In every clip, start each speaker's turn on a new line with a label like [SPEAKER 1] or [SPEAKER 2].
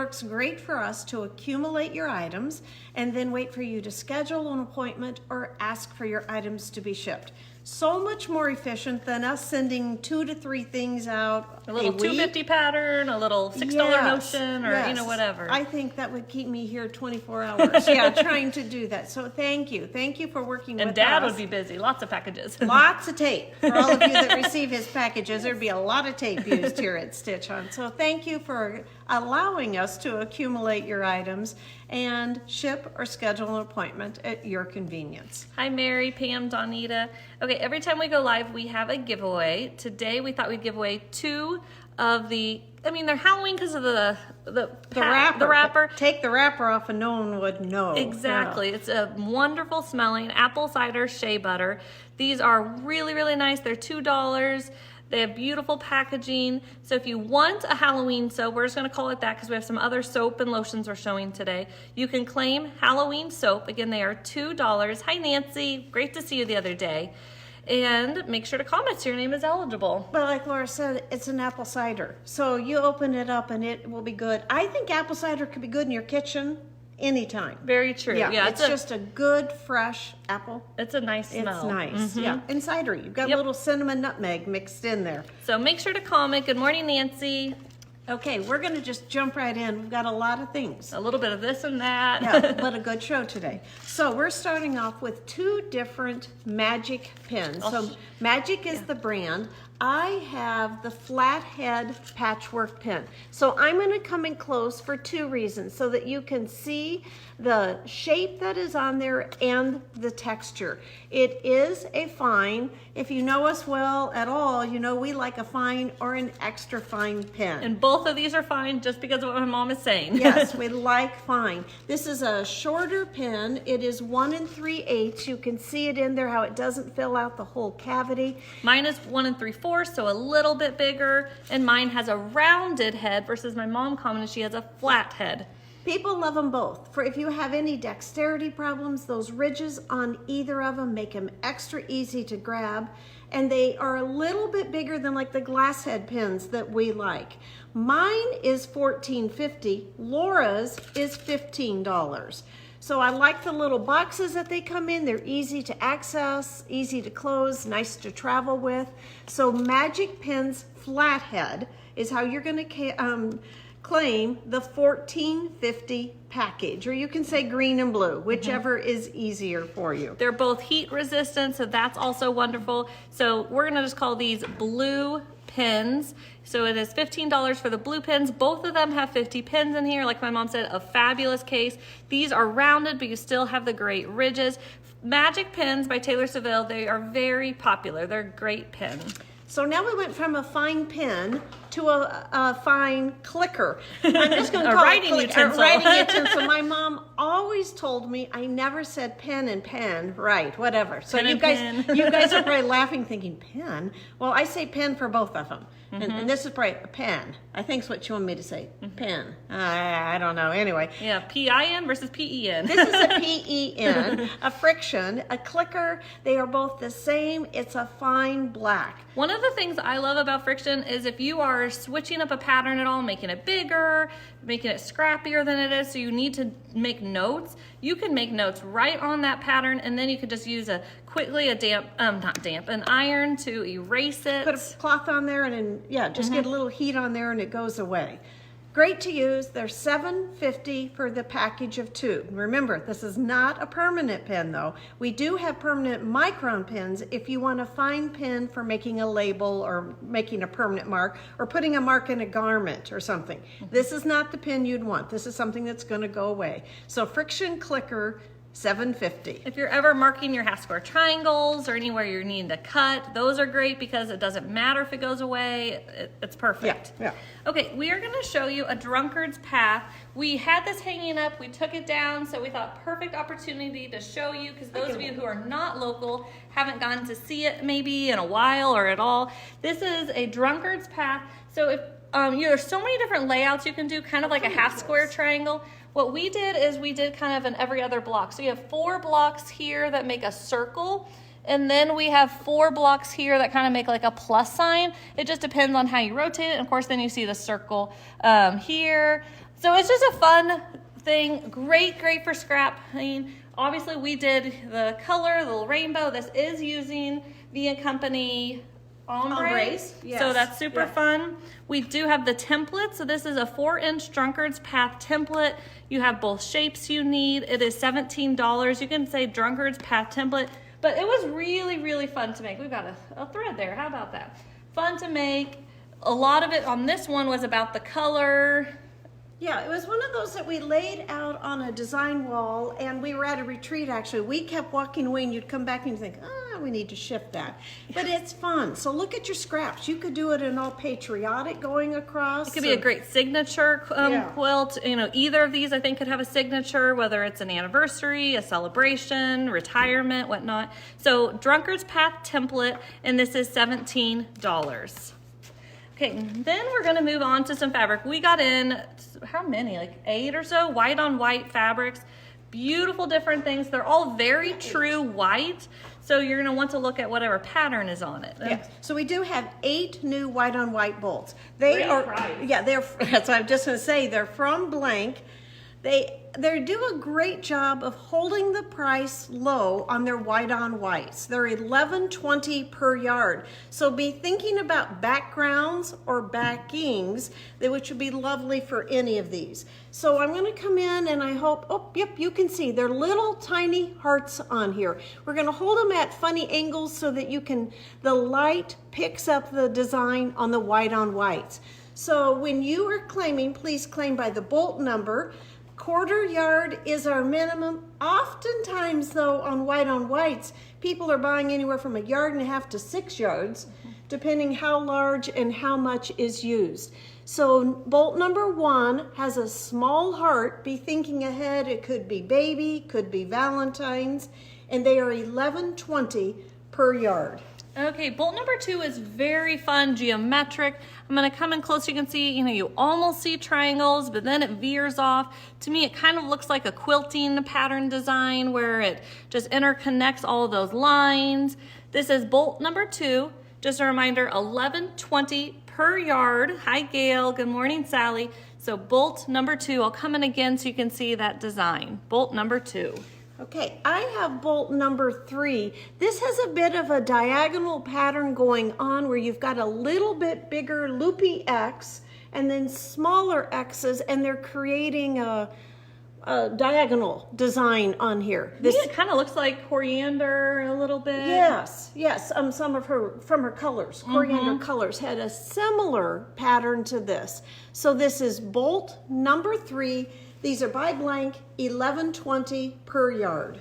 [SPEAKER 1] works great for us to accumulate your items and then wait for you to schedule an appointment or ask for your items to be shipped. So much more efficient than us sending 2 to 3 things out
[SPEAKER 2] a little 250 pattern, a little $6 notion, or you know, whatever.
[SPEAKER 1] I think that would keep me here 24 hours. Yeah, trying to do that. So thank you for working with us.
[SPEAKER 2] And Dad would be busy. Lots of packages.
[SPEAKER 1] Lots of tape for all of you that receive his packages. There'd be a lot of tape used here at Stitch On. So thank you for allowing us to accumulate your items and ship or schedule an appointment at your convenience.
[SPEAKER 2] Hi, Mary, Pam, Donita. Okay, every time we go live, we have a giveaway. Today, we thought we'd give away 2 of the, I mean, they're Halloween because of the wrapper. The wrapper.
[SPEAKER 1] Take the wrapper off and no one would know.
[SPEAKER 2] Exactly. It's a wonderful smelling apple cider shea butter. These are really, really nice. They're $2. They have beautiful packaging. So if you want a Halloween soap, we're just gonna call it that because we have some other soap and lotions we're showing today. You can claim Halloween soap. Again, they are $2. Hi, Nancy. Great to see you the other day. And make sure to comment so your name is eligible.
[SPEAKER 1] But like Laura said, it's an apple cider. So you open it up and it will be good. I think apple cider could be good in your kitchen anytime.
[SPEAKER 2] Very true.
[SPEAKER 1] Yeah, it's just a good, fresh apple.
[SPEAKER 2] It's a nice smell.
[SPEAKER 1] It's nice, yeah. And cidery. You've got a little cinnamon nutmeg mixed in there.
[SPEAKER 2] So make sure to comment. Good morning, Nancy.
[SPEAKER 1] Okay, we're going to just jump right in. We've got a lot of things.
[SPEAKER 2] A little bit of this and that.
[SPEAKER 1] Yeah, but a good show today. So we're starting off with 2 different Magic pins. So Magic is the brand. I have the flathead patchwork pin. So I'm going to come in close for 2 reasons, so that you can see the shape that is on there and the texture. It is a fine. If you know us well at all, you know we like a fine or an extra fine pin.
[SPEAKER 2] And both of these are fine just because of what my mom is saying.
[SPEAKER 1] Yes, we like fine. This is a shorter pin. It is 1 3/8. You can see it in there how it doesn't fill out the whole cavity.
[SPEAKER 2] Mine is 1 3/4, so a little bit bigger, and mine has a rounded head versus my mom commented she has a flat head.
[SPEAKER 1] People love them both. For if you have any dexterity problems, those ridges on either of them make them extra easy to grab, and they are a little bit bigger than like the glass head pins that we like. Mine is $14.50. Laura's is $15. So I like the little boxes that they come in. They're easy to access, easy to close, nice to travel with. So Magic Pins Flathead is how you're going to claim the $14.50 package, or you can say green and blue, whichever is easier for you.
[SPEAKER 2] They're both heat resistant, so that's also wonderful. So we're going to just call these blue pins. So it is $15 for the blue pins. Both of them have 50 pins in here. Like my mom said, a fabulous case. These are rounded, but you still have the great ridges. Magic Pins by Taylor Seville, they are very popular. They're a great pin.
[SPEAKER 1] So now we went from a fine pen to a fine clicker. I'm just going to call
[SPEAKER 2] writing
[SPEAKER 1] it
[SPEAKER 2] utensil.
[SPEAKER 1] Writing utensil. My mom always told me I never said pen and pen. Right, whatever. So
[SPEAKER 2] Pen
[SPEAKER 1] you
[SPEAKER 2] and
[SPEAKER 1] guys,
[SPEAKER 2] pen.
[SPEAKER 1] you guys are probably laughing, thinking pen. Well, I say pen for both of them, and this is probably a pen. I think is what you want me to say. Pen. I don't know. Anyway.
[SPEAKER 2] Yeah, P-I-N versus P-E-N.
[SPEAKER 1] This is a P-E-N, a friction, a clicker. They are both the same. It's a fine black.
[SPEAKER 2] One of the things I love about friction is if you are switching up a pattern at all, making it bigger, making it scrappier than it is, so you need to make notes, you can make notes right on that pattern, and then you could just use an iron to erase it.
[SPEAKER 1] Put a cloth on there and then, yeah, just get a little heat on there and it goes away. Great to use. They're $7.50 for the package of 2. Remember, this is not a permanent pen though. We do have permanent micron pens if you want a fine pen for making a label or making a permanent mark or putting a mark in a garment or something. This is not the pen you'd want. This is something that's going to go away. So friction clicker, $7.50.
[SPEAKER 2] If you're ever marking your half square triangles or anywhere you're needing to cut, those are great because it doesn't matter if it goes away. It's perfect.
[SPEAKER 1] Yeah.
[SPEAKER 2] Okay, we are going to show you a drunkard's path. We had this hanging up, we took it down, so we thought perfect opportunity to show you because those of you who are not local haven't gotten to see it maybe in a while or at all. This is a drunkard's path. So if there's so many different layouts you can do, kind of like a half square triangle. What we did is we did kind of an every other block. So you have 4 blocks here that make a circle, and then we have 4 blocks here that kind of make like a plus sign. It just depends on how you rotate it. And of course, then you see the circle here. So it's just a fun thing. Great for scrap. I mean, obviously we did the color, the little rainbow. This is using the Company ombres.
[SPEAKER 1] Yes.
[SPEAKER 2] So that's super fun. We do have the template. So this is a 4-inch Drunkard's Path template. You have both shapes you need. It is $17. You can say Drunkard's Path template, but it was really fun to make. We've got a thread there. How about that? Fun to make. A lot of it on this one was about the color.
[SPEAKER 1] Yeah, it was one of those that we laid out on a design wall, and we were at a retreat actually. We kept walking away and you'd come back and you'd think, we need to shift that. But it's fun. So look at your scraps. You could do it in all patriotic going across.
[SPEAKER 2] It could be a great signature quilt. You know, either of these I think could have a signature, whether it's an anniversary, a celebration, retirement, whatnot. So Drunkard's Path template, and this is $17. Okay, then we're gonna move on to some fabric. We got in, how many, like 8 or so, white on white fabrics. Beautiful different things. They're all very true white, so you're gonna want to look at whatever pattern is on it.
[SPEAKER 1] Yes, so we do have 8 new white on white bolts. They
[SPEAKER 2] Great
[SPEAKER 1] are,
[SPEAKER 2] price.
[SPEAKER 1] yeah, that's what I'm just gonna say, they're from Blank. They do a great job of holding the price low on their white on whites. They're $11.20 per yard. So be thinking about backgrounds or backings, which would be lovely for any of these. So I'm gonna come in and I hope, oh, yep, you can see they're little tiny hearts on here. We're gonna hold them at funny angles so that the light picks up the design on the white on whites. So when you are claiming, please claim by the bolt number. Quarter yard is our minimum. Oftentimes though, on whites, people are buying anywhere from 1.5 yards to 6 yards, depending how large and how much is used. So bolt number 1 has a small heart. Be thinking ahead. It could be baby, could be Valentine's, and they are $11.20 per yard.
[SPEAKER 2] Okay, bolt number 2 is very fun, geometric. I'm gonna come in close, you can see, you almost see triangles, but then it veers off. To me, it kind of looks like a quilting pattern design where it just interconnects all of those lines. This is bolt number 2. Just a reminder, $11.20 per yard. Hi, Gail. Good morning, Sally. So bolt number 2, I'll come in again so you can see that design. Bolt number 2.
[SPEAKER 1] Okay, I have bolt number 3. This has a bit of a diagonal pattern going on where you've got a little bit bigger loopy X and then smaller X's, and they're creating a diagonal design on here.
[SPEAKER 2] It kind of looks like coriander a little bit.
[SPEAKER 1] Yes. Some of her colors, coriander colors, had a similar pattern to this. So this is bolt number 3. These are by Blank, $11.20 per yard.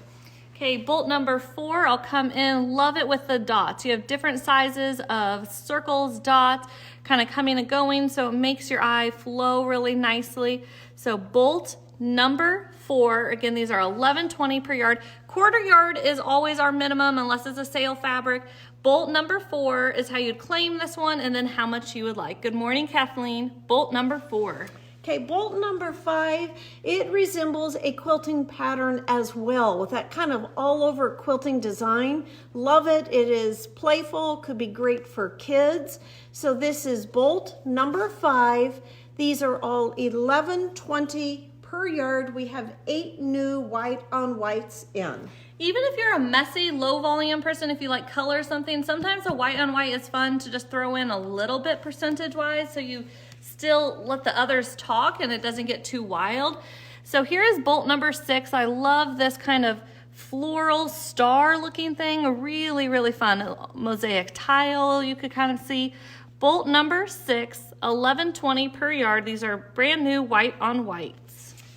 [SPEAKER 2] Okay, bolt number 4, I'll come in, love it with the dots. You have different sizes of circles, dots, kind of coming and going, so it makes your eye flow really nicely. So bolt number 4, again, these are $11.20 per yard. Quarter yard is always our minimum unless it's a sale fabric. Bolt number 4 is how you'd claim this one and then how much you would like. Good morning, Kathleen. Bolt number 4.
[SPEAKER 1] Okay, bolt number 5, it resembles a quilting pattern as well with that kind of all over quilting design. Love it. It is playful, could be great for kids. So this is bolt number 5. These are all $11.20 per yard. We have 8 new white on whites in.
[SPEAKER 2] Even if you're a messy, low volume person, if you like color something, sometimes a white on white is fun to just throw in a little bit percentage wise so you still let the others talk and it doesn't get too wild. So here is bolt number 6. I love this kind of floral star looking thing. Really fun. Mosaic tile you could kind of see. Bolt number 6, $11.20 per yard. These are brand new white on whites.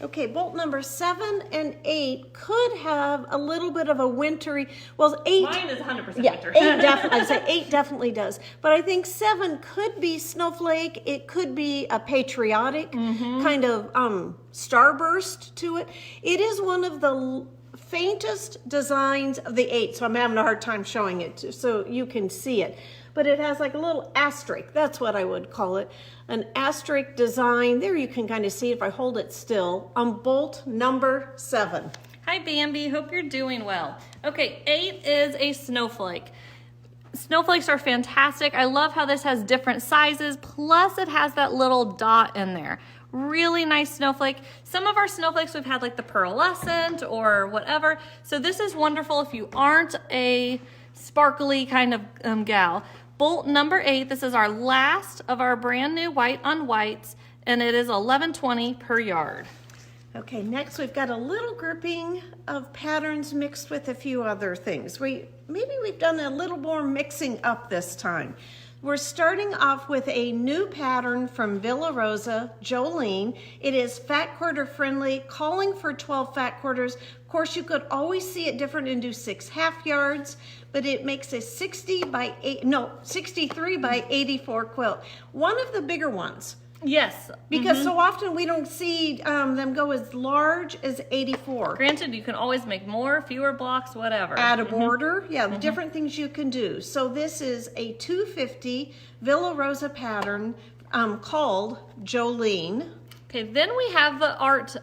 [SPEAKER 1] Okay, bolt number 7 and 8 could have a little bit of a wintry, well, 8.
[SPEAKER 2] Mine is 100%
[SPEAKER 1] yeah,
[SPEAKER 2] winter.
[SPEAKER 1] 8 definitely, I'd say 8 definitely does. But I think 7 could be snowflake. It could be a patriotic kind of starburst to it. It is one of the faintest designs of the 8, so I'm having a hard time showing it so you can see it. But it has like a little asterisk, that's what I would call it, an asterisk design. There you can kind of see if I hold it still on bolt number 7.
[SPEAKER 2] Hi Bambi, hope you're doing well. Okay, 8 is a snowflake. Snowflakes are fantastic. I love how this has different sizes, plus it has that little dot in there. Really nice snowflake. Some of our snowflakes we've had like the pearlescent or whatever. So this is wonderful if you aren't a sparkly kind of gal. Bolt number 8, this is our last of our brand new white on whites, and it is $11.20 per yard.
[SPEAKER 1] Okay, next we've got a little grouping of patterns mixed with a few other things. Maybe we've done a little more mixing up this time. We're starting off with a new pattern from Villa Rosa, Jolene. It is fat quarter friendly, calling for 12 fat quarters. Of course, you could always see it different and do 6 half yards, but it makes a 63 by 84 quilt. One of the bigger ones.
[SPEAKER 2] Yes.
[SPEAKER 1] Because so often we don't see them go as large as 84.
[SPEAKER 2] Granted, you can always make more, fewer blocks, whatever.
[SPEAKER 1] Add a border, different things you can do. So this is a 250 Villa Rosa pattern called Jolene.
[SPEAKER 2] Okay, then we have the art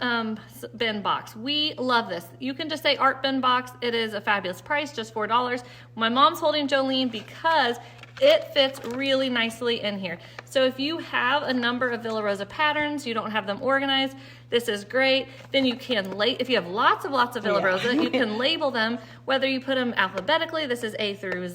[SPEAKER 2] bin box. We love this. You can just say art bin box. It is a fabulous price, just $4. My mom's holding Jolene because it fits really nicely in here. So if you have a number of Villa Rosa patterns, you don't have them organized, this is great. Then you can, if you have lots of Villa Rosa, you can label them, whether you put them alphabetically, this is A through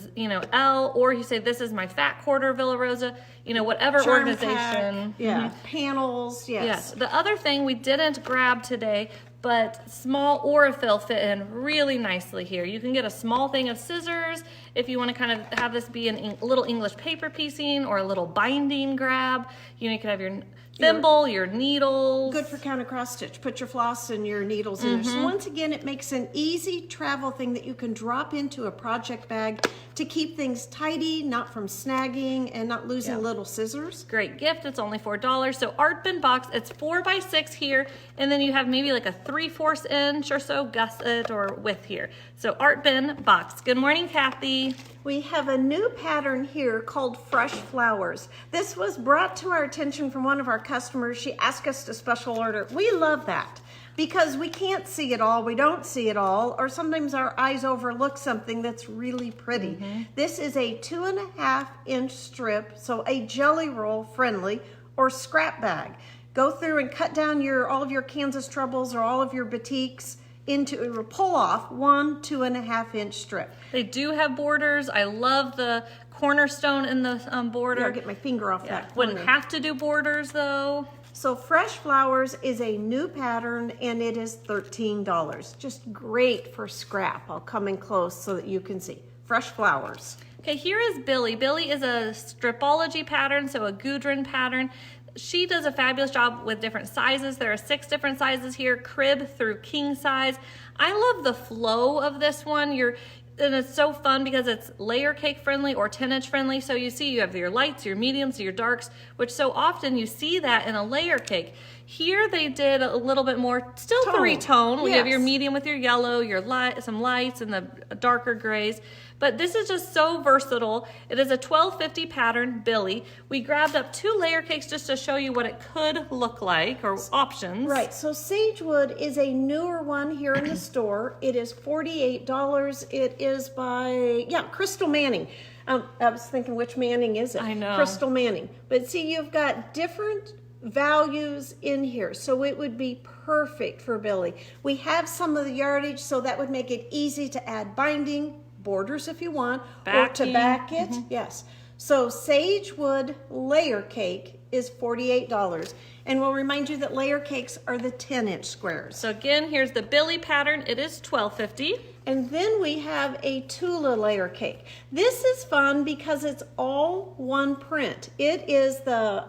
[SPEAKER 2] L, or you say this is my fat quarter Villa Rosa, whatever
[SPEAKER 1] Charm
[SPEAKER 2] organization.
[SPEAKER 1] pack, panels, yes.
[SPEAKER 2] The other thing we didn't grab today, but small Aurifil fit in really nicely here. You can get a small thing of scissors if you want to kind of have this be a little English paper piecing or a little binding grab. You could have your thimble, your needles.
[SPEAKER 1] Good for counter cross stitch. Put your floss and your needles in there. So once again, it makes an easy travel thing that you can drop into a project bag to keep things tidy, not from snagging and not losing little scissors.
[SPEAKER 2] Great gift. It's only $4. So art bin box, it's 4 by 6 here, and then you have maybe like a 3/4 inch or so gusset or width here. So art bin box. Good morning, Kathy.
[SPEAKER 1] We have a new pattern here called Fresh Flowers. This was brought to our attention from one of our customers. She asked us to special order. We love that because we can't see it all, we don't see it all, or sometimes our eyes overlook something that's really pretty. This is a 2.5 inch strip, so a jelly roll friendly or scrap bag. Go through and cut down all of your Kansas Troubles or all of your batiks into pull off 1 2.5 inch strip.
[SPEAKER 2] They do have borders. I love the cornerstone in the border.
[SPEAKER 1] I'll get my finger off that.
[SPEAKER 2] Wouldn't have to do borders though.
[SPEAKER 1] So Fresh Flowers is a new pattern and it is $13. Just great for scrap. I'll come in close so that you can see. Fresh Flowers.
[SPEAKER 2] Okay, here is Billy. Billy is a stripology pattern, so a Gudrun pattern. She does a fabulous job with different sizes. There are 6 different sizes here, crib through king size. I love the flow of this one. And it's so fun because it's layer cake friendly or 10-inch friendly. So you see you have your lights, your mediums, your darks, which so often you see that in a layer cake. Here they did a little bit more, still 3-tone. We have your medium with your yellow, your some lights, and the darker grays. But this is just so versatile. It is a 1250 pattern, Billy. We grabbed up 2 layer cakes just to show you what it could look like, or options.
[SPEAKER 1] Right, so Sagewood is a newer one here in the store. It is $48. It is by, Crystal Manning. I was thinking, which Manning is it?
[SPEAKER 2] I know.
[SPEAKER 1] Crystal Manning. But see, you've got different values in here, so it would be perfect for Billy. We have some of the yardage, so that would make it easy to add binding, borders if you want, or to back it. Yes. So Sagewood layer cake is $48. And we'll remind you that layer cakes are the 10-inch squares.
[SPEAKER 2] So again, here's the Billy pattern. It is $12.50.
[SPEAKER 1] And then we have a Tula layer cake. This is fun because it's all one print. It is the,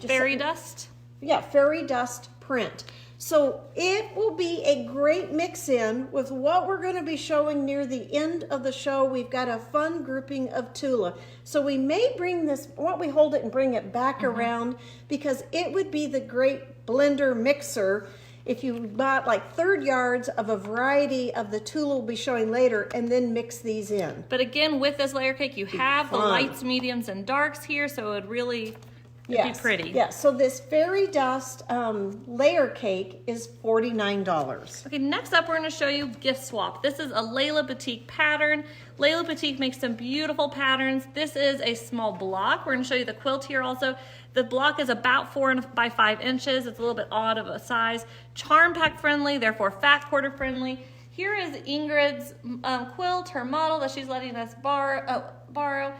[SPEAKER 2] Fairy dust?
[SPEAKER 1] Yeah, fairy dust print. So it will be a great mix-in with what we're going to be showing near the end of the show. We've got a fun grouping of Tula. So we may bring this, why don't we hold it and bring it back around, because it would be the great blender mixer if you bought like 3rd yards of a variety of the Tula we'll be showing later and then mix these in.
[SPEAKER 2] But again, with this layer cake, you have the lights, mediums, and darks here, so it would really It'd be pretty.
[SPEAKER 1] Yeah, so this fairy dust layer cake is $49.
[SPEAKER 2] Okay, next up we're going to show you gift swap. This is a Layla Batik pattern. Layla Batik makes some beautiful patterns. This is a small block. We're going to show you the quilt here also. The block is about 4 by 5 inches. It's a little bit odd of a size. Charm pack friendly, therefore fat quarter friendly. Here is Ingrid's quilt, her model that she's letting us borrow.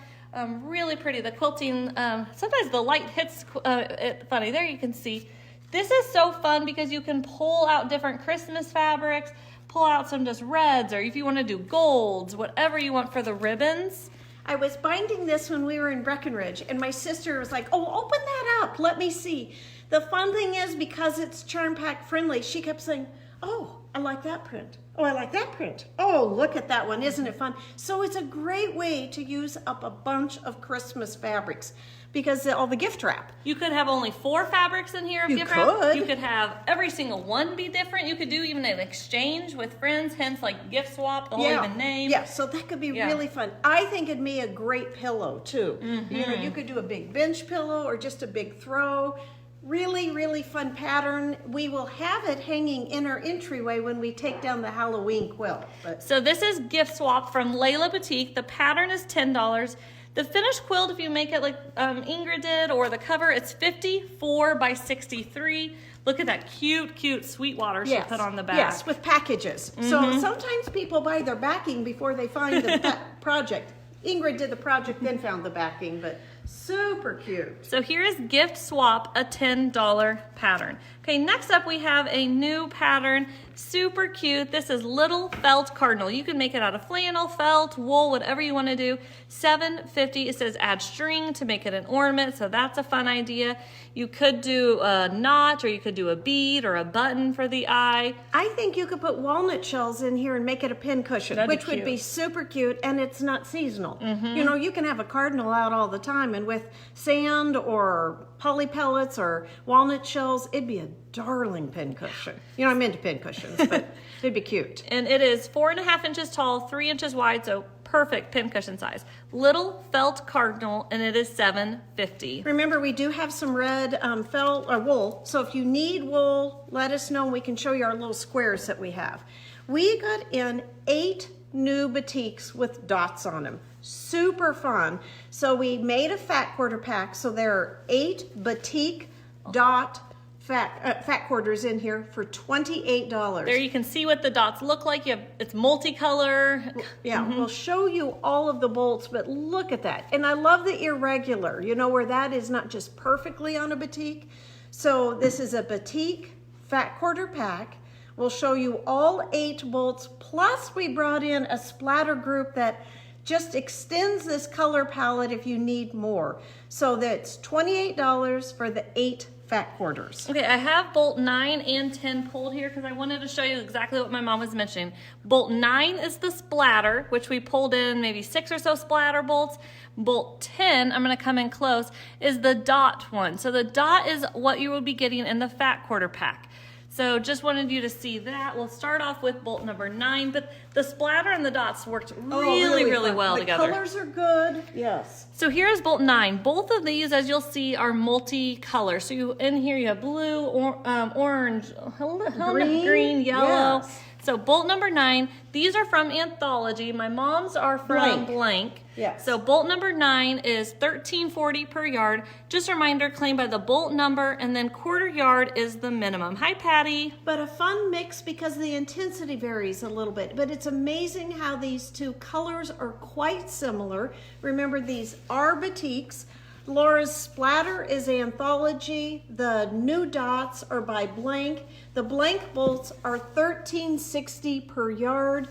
[SPEAKER 2] Really pretty. The quilting, sometimes the light hits it funny. There you can see. This is so fun because you can pull out different Christmas fabrics, pull out some just reds, or if you want to do golds, whatever you want for the ribbons.
[SPEAKER 1] I was binding this when we were in Breckenridge, and my sister was like, oh, open that up, let me see. The fun thing is, because it's charm pack friendly, she kept saying, oh, I like that print. Oh, I like that print. Oh, look at that one, isn't it fun? So it's a great way to use up a bunch of Christmas fabrics because all the gift wrap.
[SPEAKER 2] You could have only 4 fabrics in here of gift wrap. You could have every single one be different. You could do even an exchange with friends, hence like gift swap, the whole even name.
[SPEAKER 1] Yeah, so that could be really fun. I think it'd be a great pillow too. You know, you could do a big bench pillow or just a big throw. Really, really fun pattern. We will have it hanging in our entryway when we take down the Halloween quilt.
[SPEAKER 2] So this is gift swap from Layla Batik. The pattern is $10. The finished quilt, if you make it like Ingrid did, or the cover, it's 54 by 63. Look at that cute Sweetwater she put on the back.
[SPEAKER 1] Yes, with packages. So sometimes people buy their backing before they find the project. Ingrid did the project, then found the backing, but super cute.
[SPEAKER 2] So here is gift swap, a $10 pattern. Okay, next up we have a new pattern, super cute. This is little felt cardinal. You can make it out of flannel, felt, wool, whatever you want to do. $7.50. It says add string to make it an ornament, so that's a fun idea. You could do a knot, or you could do a bead or a button for the eye.
[SPEAKER 1] I think you could put walnut shells in here and make it a pin cushion, which would be super cute, and it's not seasonal. You know, you can have a cardinal out all the time, and with sand or poly pellets or walnut shells, it'd be a darling pin cushion. You know, I'm into pin cushions, but it'd be cute.
[SPEAKER 2] And it is 4.5 inches tall, 3 inches wide, so perfect pin cushion size. Little felt cardinal, and it is $7.50.
[SPEAKER 1] Remember, we do have some red felt or wool, so if you need wool, let us know and we can show you our little squares that we have. We got in 8 new batiks with dots on them. Super fun. So we made a fat quarter pack, so there are 8 batik dot fat quarters in here for $28.
[SPEAKER 2] There you can see what the dots look like. It's multicolor.
[SPEAKER 1] Yeah, we'll show you all of the bolts, but look at that. And I love the irregular, you know, where that is not just perfectly on a batik. So this is a batik fat quarter pack. We'll show you all 8 bolts, plus we brought in a splatter group that just extends this color palette if you need more. So that's $28 for the 8 fat quarters.
[SPEAKER 2] Okay, I have bolt 9 and 10 pulled here because I wanted to show you exactly what my mom was mentioning. Bolt 9 is the splatter, which we pulled in maybe 6 or so splatter bolts. Bolt 10, I'm going to come in close, is the dot one. So the dot is what you will be getting in the fat quarter pack. So just wanted you to see that. We'll start off with bolt number 9, but the splatter and the dots worked really well together.
[SPEAKER 1] The colors are good, yes.
[SPEAKER 2] So here's bolt 9. Both of these, as you'll see, are multi-color. So in here you have blue, orange, green, yellow.
[SPEAKER 1] Yes.
[SPEAKER 2] So bolt number 9, these are from Anthology. My mom's are from Blank.
[SPEAKER 1] Yes.
[SPEAKER 2] So bolt number 9 is $13.40 per yard. Just a reminder, claim by the bolt number, and then quarter yard is the minimum. Hi, Patty.
[SPEAKER 1] But a fun mix because the intensity varies a little bit. But it's amazing how these two colors are quite similar. Remember, these are batiks. Laura's splatter is Anthology. The new dots are by Blank. The Blank bolts are $13.60 per yard.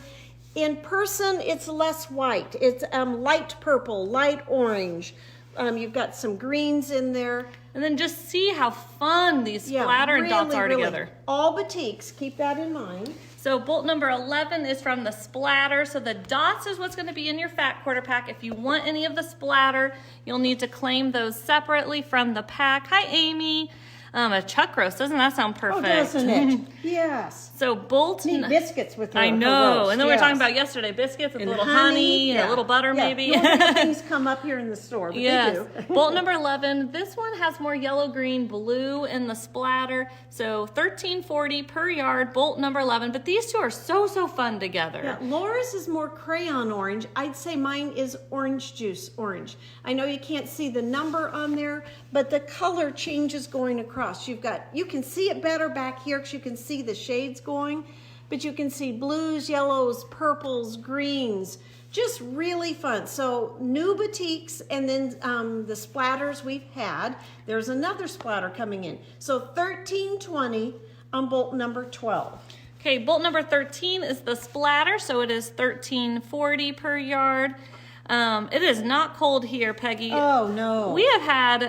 [SPEAKER 1] In person, it's less white. It's light purple, light orange. You've got some greens in there.
[SPEAKER 2] And then just see how fun these splatter and dots are together.
[SPEAKER 1] All batiks, keep that in mind.
[SPEAKER 2] So bolt number 11 is from the splatter. So the dots is what's going to be in your fat quarter pack. If you want any of the splatter, you'll need to claim those separately from the pack. Hi, Amy. A chuck roast. Doesn't that sound perfect?
[SPEAKER 1] Oh, doesn't it? Yes.
[SPEAKER 2] So bolt.
[SPEAKER 1] Need biscuits with her.
[SPEAKER 2] I know.
[SPEAKER 1] Roast.
[SPEAKER 2] And then we were talking about yesterday, biscuits with
[SPEAKER 1] and
[SPEAKER 2] a little honey and
[SPEAKER 1] yeah.
[SPEAKER 2] a little butter maybe.
[SPEAKER 1] Normal things come up here in the store, but
[SPEAKER 2] yes.
[SPEAKER 1] they do.
[SPEAKER 2] Bolt number 11. This one has more yellow, green, blue in the splatter. So $13.40 per yard, bolt number 11. But these two are so fun together.
[SPEAKER 1] Yeah, Laura's is more crayon orange. I'd say mine is orange juice orange. I know you can't see the number on there, but the color changes going across. You can see it better back here because you can see the shades going, but you can see blues, yellows, purples, greens. Just really fun. So new batiks, and then the splatters we've had. There's another splatter coming in. So $13.20 on bolt number 12.
[SPEAKER 2] Okay, bolt number 13 is the splatter, so it is $13.40 per yard. It is not cold here, Peggy.
[SPEAKER 1] Oh no.
[SPEAKER 2] We have had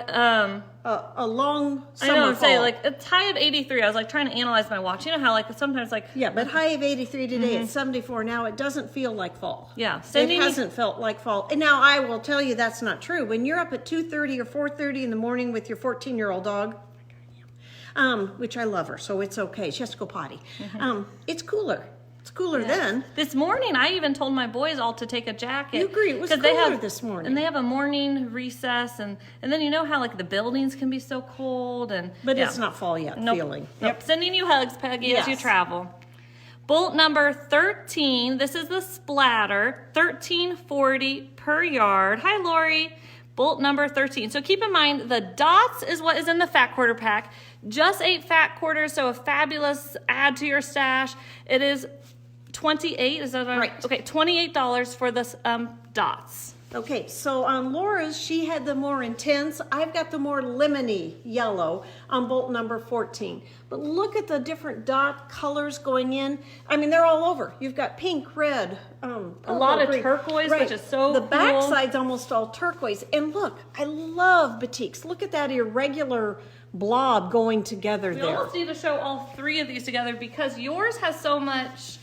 [SPEAKER 1] a long summer.
[SPEAKER 2] I know, I'm
[SPEAKER 1] fall.
[SPEAKER 2] saying, like, it's high of 83. I was like trying to analyze my watch. You know how like sometimes like
[SPEAKER 1] Yeah, but high of 83 today. It's 74 now. It doesn't feel like fall.
[SPEAKER 2] Yeah,
[SPEAKER 1] It hasn't felt like fall. And now I will tell you that's not true. When you're up at 2:30 or 4:30 in the morning with your 14-year-old dog, which I love her, so it's okay. She has to go potty. It's cooler. It's cooler then.
[SPEAKER 2] This morning, I even told my boys all to take a jacket.
[SPEAKER 1] You agree? It was
[SPEAKER 2] 'cause
[SPEAKER 1] cooler this morning.
[SPEAKER 2] And they have a morning recess, and then you know how like the buildings can be so cold, and
[SPEAKER 1] But
[SPEAKER 2] yeah.
[SPEAKER 1] it's not fall yet feeling.
[SPEAKER 2] Nope. Sending you hugs, Peggy, as you
[SPEAKER 1] Yes.
[SPEAKER 2] travel. Bolt number 13. This is the splatter. $13.40 per yard. Hi, Lori. Bolt number 13. So keep in mind, the dots is what is in the fat quarter pack. Just 8 fat quarters, so a fabulous add to your stash. It is 28. Is that
[SPEAKER 1] right?
[SPEAKER 2] Okay, $28 for the dots.
[SPEAKER 1] Okay, so on Laura's, she had the more intense. I've got the more lemony yellow on bolt number 14. But look at the different dot colors going in. I mean, they're all over. You've got pink, red, purple,
[SPEAKER 2] A lot of
[SPEAKER 1] green.
[SPEAKER 2] turquoise,
[SPEAKER 1] Right.
[SPEAKER 2] which is so
[SPEAKER 1] The
[SPEAKER 2] cool.
[SPEAKER 1] back side's almost all turquoise. And look, I love batiks. Look at that irregular blob going together
[SPEAKER 2] We
[SPEAKER 1] there.
[SPEAKER 2] almost need to show all 3 of these together because yours has so much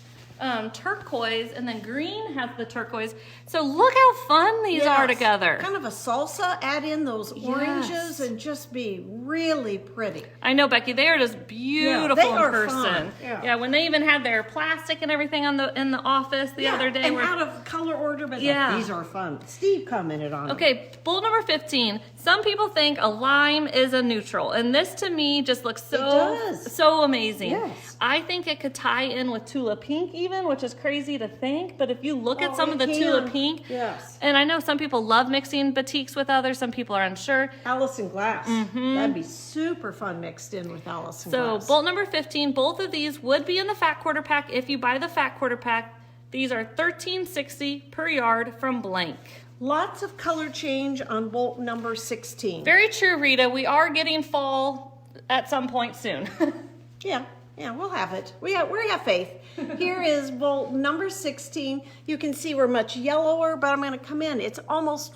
[SPEAKER 2] turquoise, and then green has the turquoise. So look how fun these are
[SPEAKER 1] Yes.
[SPEAKER 2] together.
[SPEAKER 1] Kind of a salsa, add in those oranges and just be really pretty.
[SPEAKER 2] I know, Becky, they are just beautiful
[SPEAKER 1] they
[SPEAKER 2] in
[SPEAKER 1] are
[SPEAKER 2] person.
[SPEAKER 1] fun. Yeah.
[SPEAKER 2] When they even had their plastic and everything in the office the other day.
[SPEAKER 1] And
[SPEAKER 2] where-
[SPEAKER 1] out of color order, but
[SPEAKER 2] Yeah.
[SPEAKER 1] these are fun. Steve commented on them.
[SPEAKER 2] Okay, bolt number 15. Some people think a lime is a neutral, and this to me just looks
[SPEAKER 1] does.
[SPEAKER 2] so amazing.
[SPEAKER 1] Yes.
[SPEAKER 2] I think it could tie in with Tula Pink even, which is crazy to think, but if you look at some
[SPEAKER 1] it
[SPEAKER 2] of the
[SPEAKER 1] can.
[SPEAKER 2] Tula Pink,
[SPEAKER 1] Yes.
[SPEAKER 2] and I know some people love mixing batiks with others, some people are unsure.
[SPEAKER 1] Allison Glass. That'd be super fun mixed in with Allison
[SPEAKER 2] So
[SPEAKER 1] Glass.
[SPEAKER 2] bolt number 15, both of these would be in the fat quarter pack if you buy the fat quarter pack. These are $13.60 per yard from Blank.
[SPEAKER 1] Lots of color change on bolt number 16.
[SPEAKER 2] Very true, Rita. We are getting fall at some point soon.
[SPEAKER 1] Yeah, we'll have it. We have faith. Here is bolt number 16. You can see we're much yellower, but I'm going to come in. It's almost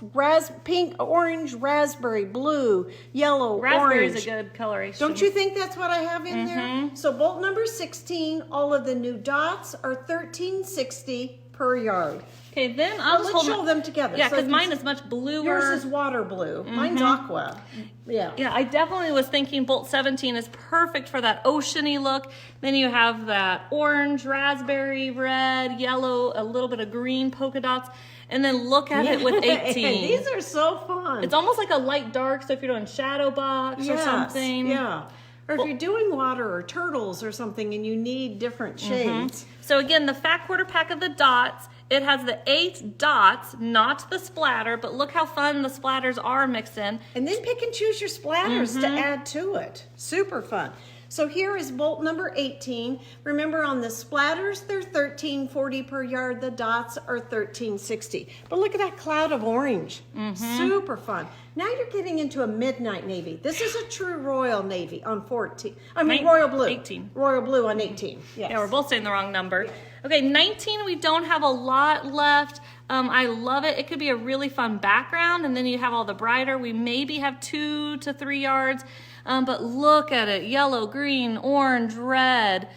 [SPEAKER 1] pink, orange, raspberry, blue, yellow,
[SPEAKER 2] Raspberry
[SPEAKER 1] orange.
[SPEAKER 2] is a good coloration.
[SPEAKER 1] Don't you think that's what I have in there? So bolt number 16, all of the new dots are $13.60 per yard.
[SPEAKER 2] Okay, then I'll
[SPEAKER 1] Let's show them together.
[SPEAKER 2] Yeah,
[SPEAKER 1] so
[SPEAKER 2] because
[SPEAKER 1] you
[SPEAKER 2] mine
[SPEAKER 1] can
[SPEAKER 2] is much bluer.
[SPEAKER 1] Yours is water blue. Mine's aqua. Yeah.
[SPEAKER 2] Yeah, I definitely was thinking bolt 17 is perfect for that oceany look. Then you have that orange, raspberry, red, yellow, a little bit of green polka dots. And then look at it with 18.
[SPEAKER 1] These are so fun.
[SPEAKER 2] It's almost like a light dark, so if you're doing shadow box or something.
[SPEAKER 1] Yeah. Or if you're doing water or turtles or something and you need different shades.
[SPEAKER 2] So again, the fat quarter pack of the dots, it has the 8 dots, not the splatter, but look how fun the splatters are mixed in.
[SPEAKER 1] And then pick and choose your splatters to add to it. Super fun. So here is bolt number 18. Remember on the splatters, they're $13.40 per yard. The dots are $13.60. But look at that cloud of orange. Super fun. Now you're getting into a midnight navy. This is a true royal navy on 14. I mean royal blue.
[SPEAKER 2] 18.
[SPEAKER 1] Royal blue on 18. Yes.
[SPEAKER 2] Yeah, we're both saying the wrong number. Okay, 19, we don't have a lot left. I love it. It could be a really fun background, and then you have all the brighter. We maybe have 2 to 3 yards, but look at it. Yellow, green, orange, red,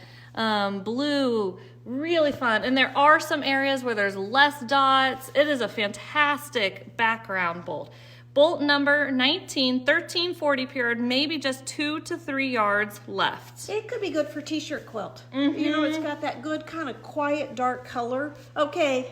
[SPEAKER 2] blue, really fun. And there are some areas where there's less dots. It is a fantastic background bolt. Bolt number 19, 1340 period, maybe just 2 to 3 yards left.
[SPEAKER 1] It could be good for t-shirt quilt. You know, it's got that good kind of quiet dark color. Okay,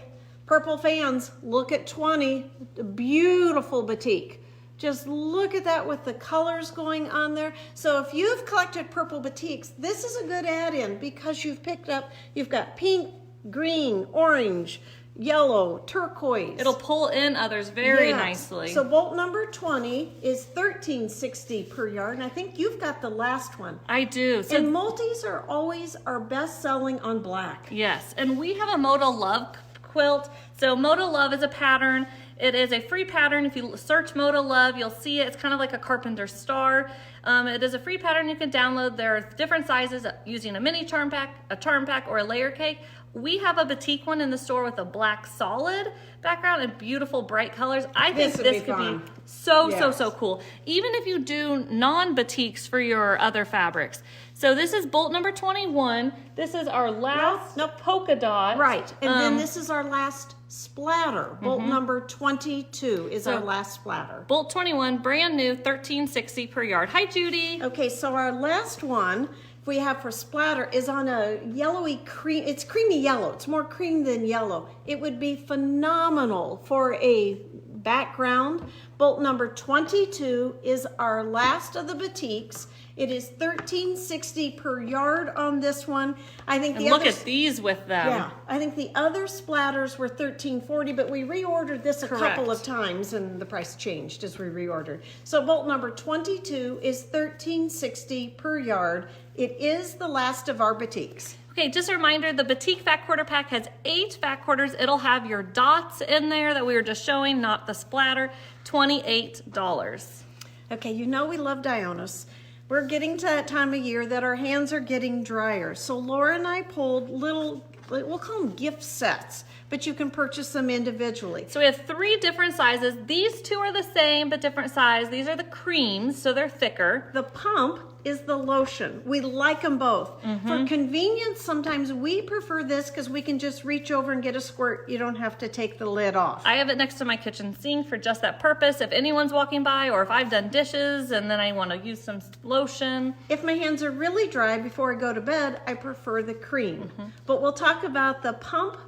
[SPEAKER 1] purple fans, look at 20, beautiful batik. Just look at that with the colors going on there. So if you've collected purple batiks, this is a good add-in because you've got pink, green, orange, yellow, turquoise.
[SPEAKER 2] It'll pull in others very nicely.
[SPEAKER 1] So bolt number 20 is $13.60 per yard, and I think you've got the last one.
[SPEAKER 2] I do. So,
[SPEAKER 1] and multis are always our best selling on black.
[SPEAKER 2] yes, and we have a Moto Love quilt. So Moto Love is a pattern. It is a free pattern. If you search Moto Love, you'll see it. It's kind of like a carpenter star. It is a free pattern you can download. There are different sizes using a mini charm pack, a charm pack, or a layer cake. We have a batik one in the store with a black solid background and beautiful bright colors. I think this could be so cool. Even if you do non-batiks for your other fabrics. So this is bolt number 21. This is our last polka dot.
[SPEAKER 1] Right, and then this is our last splatter. Bolt number 22 is our last splatter.
[SPEAKER 2] Bolt 21, brand new, $13.60 per yard. Hi, Judy.
[SPEAKER 1] Okay, so our last one we have for splatter is on a yellowy cream. It's creamy yellow. It's more cream than yellow. It would be phenomenal for a background. Bolt number 22 is our last of the batiks. It is $13.60 per yard on this one. I think
[SPEAKER 2] and look at these with them.
[SPEAKER 1] Yeah, I think the other splatters were $13.40, but we reordered this a couple of times and the price changed as we reordered. So bolt number 22 is $13.60 per yard. It is the last of our batiks.
[SPEAKER 2] Okay, just a reminder, the Batik Fat Quarter Pack has 8 fat quarters. It'll have your dots in there that we were just showing, not the splatter, $28.
[SPEAKER 1] Okay, you know we love Dionis. We're getting to that time of year that our hands are getting drier. So Laura and I pulled little, we'll call them gift sets, but you can purchase them individually.
[SPEAKER 2] So we have 3 different sizes. These 2 are the same, but different size. These are the creams, so they're thicker.
[SPEAKER 1] The pump is the lotion. We like them both. For convenience, sometimes we prefer this because we can just reach over and get a squirt. You don't have to take the lid off.
[SPEAKER 2] I have it next to my kitchen sink for just that purpose. If anyone's walking by or if I've done dishes and then I want to use some lotion.
[SPEAKER 1] If my hands are really dry before I go to bed, I prefer the cream. But we'll talk about the pump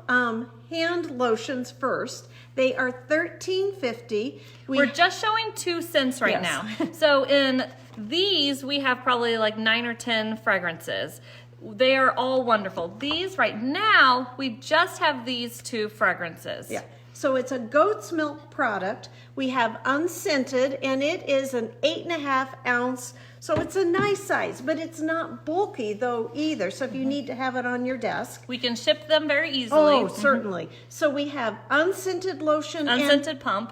[SPEAKER 1] hand lotions first. They are $13.50.
[SPEAKER 2] We're just showing 2 scents right now. So in these, we have probably like 9 or 10 fragrances. They are all wonderful. These right now, we just have these 2 fragrances.
[SPEAKER 1] Yeah. So it's a goat's milk product. We have unscented, and it is an 8.5 ounce. So it's a nice size, but it's not bulky though either. So if you need to have it on your desk,
[SPEAKER 2] we can ship them very easily.
[SPEAKER 1] Oh, certainly. So we have unscented lotion,
[SPEAKER 2] unscented pump.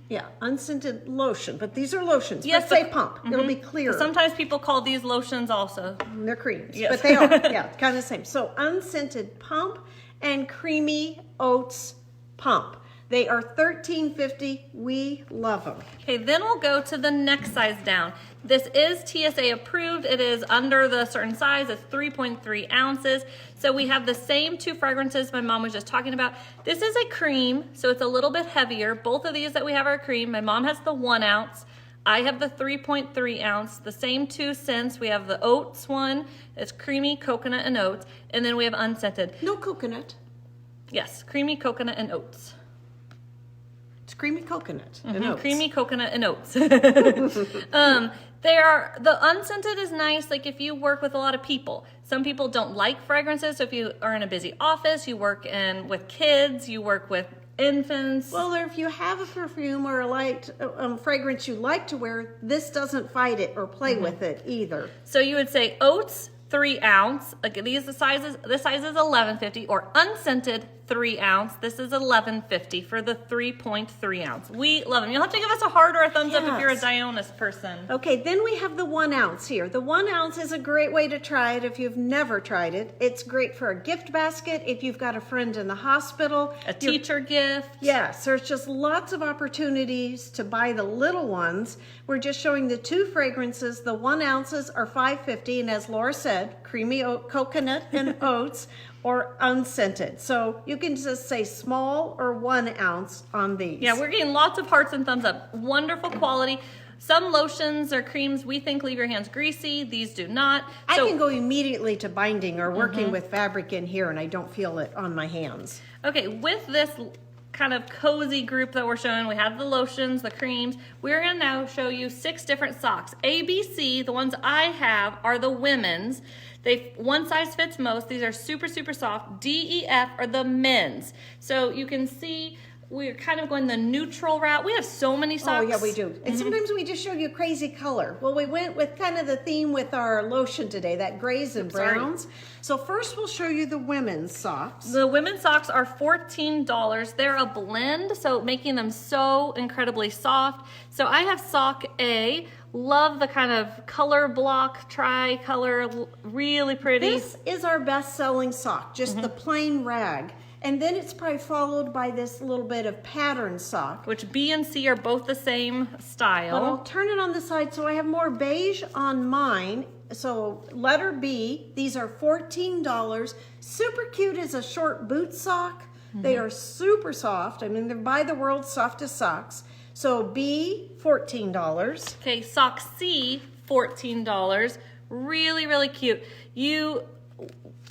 [SPEAKER 1] Yeah, unscented lotion, but these are lotions.
[SPEAKER 2] Yes,
[SPEAKER 1] but say pump. It'll be clear.
[SPEAKER 2] Sometimes people call these lotions also.
[SPEAKER 1] They're creams,
[SPEAKER 2] yes.
[SPEAKER 1] but they are. Yeah, kind of the same. So unscented pump and creamy oats pump. They are $13.50. We love them.
[SPEAKER 2] Okay, then we'll go to the next size down. This is TSA approved. It is under the certain size. It's 3.3 ounces. So we have the same 2 fragrances my mom was just talking about. This is a cream, so it's a little bit heavier. Both of these that we have are cream. My mom has the 1 ounce. I have the 3.3 ounce, the same 2 scents. We have the oats one. It's creamy coconut and oats. And then we have unscented.
[SPEAKER 1] No coconut.
[SPEAKER 2] Yes, creamy coconut and oats.
[SPEAKER 1] It's creamy coconut and oats.
[SPEAKER 2] Creamy coconut and oats. The unscented is nice, like if you work with a lot of people. Some people don't like fragrances, so if you are in a busy office, you work with kids, you work with infants.
[SPEAKER 1] Well, or if you have a perfume or a light fragrance you like to wear, this doesn't fight it or play with it either.
[SPEAKER 2] So you would say oats, 3 ounce. Again, this size is $11.50, or unscented 3 ounce. This is $11.50 for the 3.3 ounce. We love them. You'll have to give us a heart or a thumbs up if you're a Dionis person.
[SPEAKER 1] Okay, then we have the 1 ounce here. The 1 ounce is a great way to try it if you've never tried it. It's great for a gift basket if you've got a friend in the hospital.
[SPEAKER 2] A teacher gift.
[SPEAKER 1] Yes, there's just lots of opportunities to buy the little ones. We're just showing the 2 fragrances. The 1 ounces are $5.50, and as Laura said, said, creamy oat, coconut and oats, or unscented. So you can just say small or 1 ounce on these.
[SPEAKER 2] Yeah, we're getting lots of hearts and thumbs up. Wonderful quality. Some lotions or creams we think leave your hands greasy. These do not.
[SPEAKER 1] I can go immediately to binding or working with fabric in here and I don't feel it on my hands.
[SPEAKER 2] Okay, with this kind of cozy group that we're showing, we have the lotions, the creams. We're gonna now show you 6 different socks. A, B, C, the ones I have are the women's. One size fits most. These are super, super soft. D, E, F are the men's. So you can see we're kind of going the neutral route. We have so many socks.
[SPEAKER 1] Oh, yeah, we do. And sometimes we just show you crazy color. Well, we went with kind of the theme with our lotion today, that grays and browns. So first we'll show you the women's socks.
[SPEAKER 2] The women's socks are $14. They're a blend, so making them so incredibly soft. So I have sock A. Love the kind of color block, tri-color, really pretty.
[SPEAKER 1] This is our best-selling sock, just the plain rag. And then it's probably followed by this little bit of pattern sock.
[SPEAKER 2] Which B and C are both the same style.
[SPEAKER 1] But I'll turn it on the side so I have more beige on mine. So letter B, these are $14. Super cute as a short boot sock. They are super soft. I mean, they're by the world's softest socks. So B, $14.
[SPEAKER 2] Okay, sock C, $14. Really, really cute. You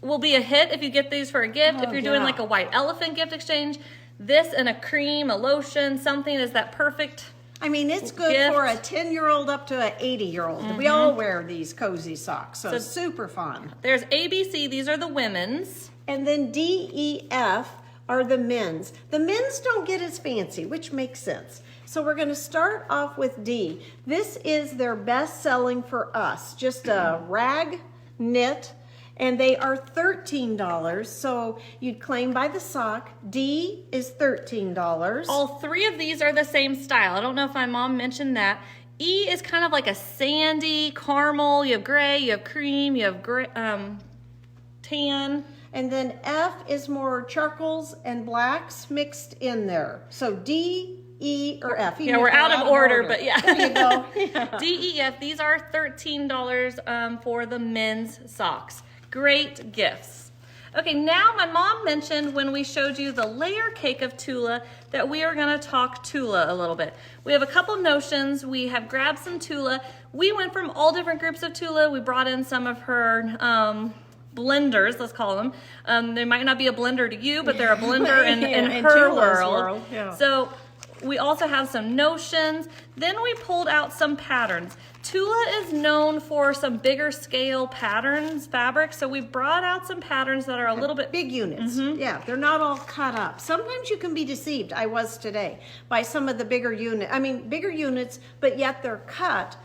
[SPEAKER 2] will be a hit if you get these for a gift. If you're doing like a white elephant gift exchange, this and a cream, a lotion, something is that perfect.
[SPEAKER 1] I mean, it's good
[SPEAKER 2] gift
[SPEAKER 1] for a 10-year-old up to an 80-year-old. We all wear these cozy socks, so super fun.
[SPEAKER 2] There's A, B, C. These are the women's.
[SPEAKER 1] And then D, E, F are the men's. The men's don't get as fancy, which makes sense. So we're going to start off with D. This is their best selling for us. Just a rag knit. And they are $13, so you'd claim by the sock. D is $13.
[SPEAKER 2] All 3 of these are the same style. I don't know if my mom mentioned that. E is kind of like a sandy caramel. You have gray, you have cream, you have gray, tan.
[SPEAKER 1] And then F is more charcoals and blacks mixed in there. So D, E, or F.
[SPEAKER 2] Yeah, we're out of order, but yeah.
[SPEAKER 1] There you go. Yeah.
[SPEAKER 2] D, E, F. These are $13 for the men's socks. Great gifts. Okay, now my mom mentioned when we showed you the layer cake of Tula that we are gonna talk Tula a little bit. We have a couple notions. We have grabbed some Tula. We went from all different groups of Tula. We brought in some of her blenders, let's call them. They might not be a blender to you, but they're a blender in her world.
[SPEAKER 1] Yeah.
[SPEAKER 2] So we also have some notions. Then we pulled out some patterns. Tula is known for some bigger scale patterns, fabrics, so we brought out some patterns that are a little bit
[SPEAKER 1] big units. Yeah, they're not all cut up. Sometimes you can be deceived, I was today, by some of the bigger bigger units, but yet they're cut.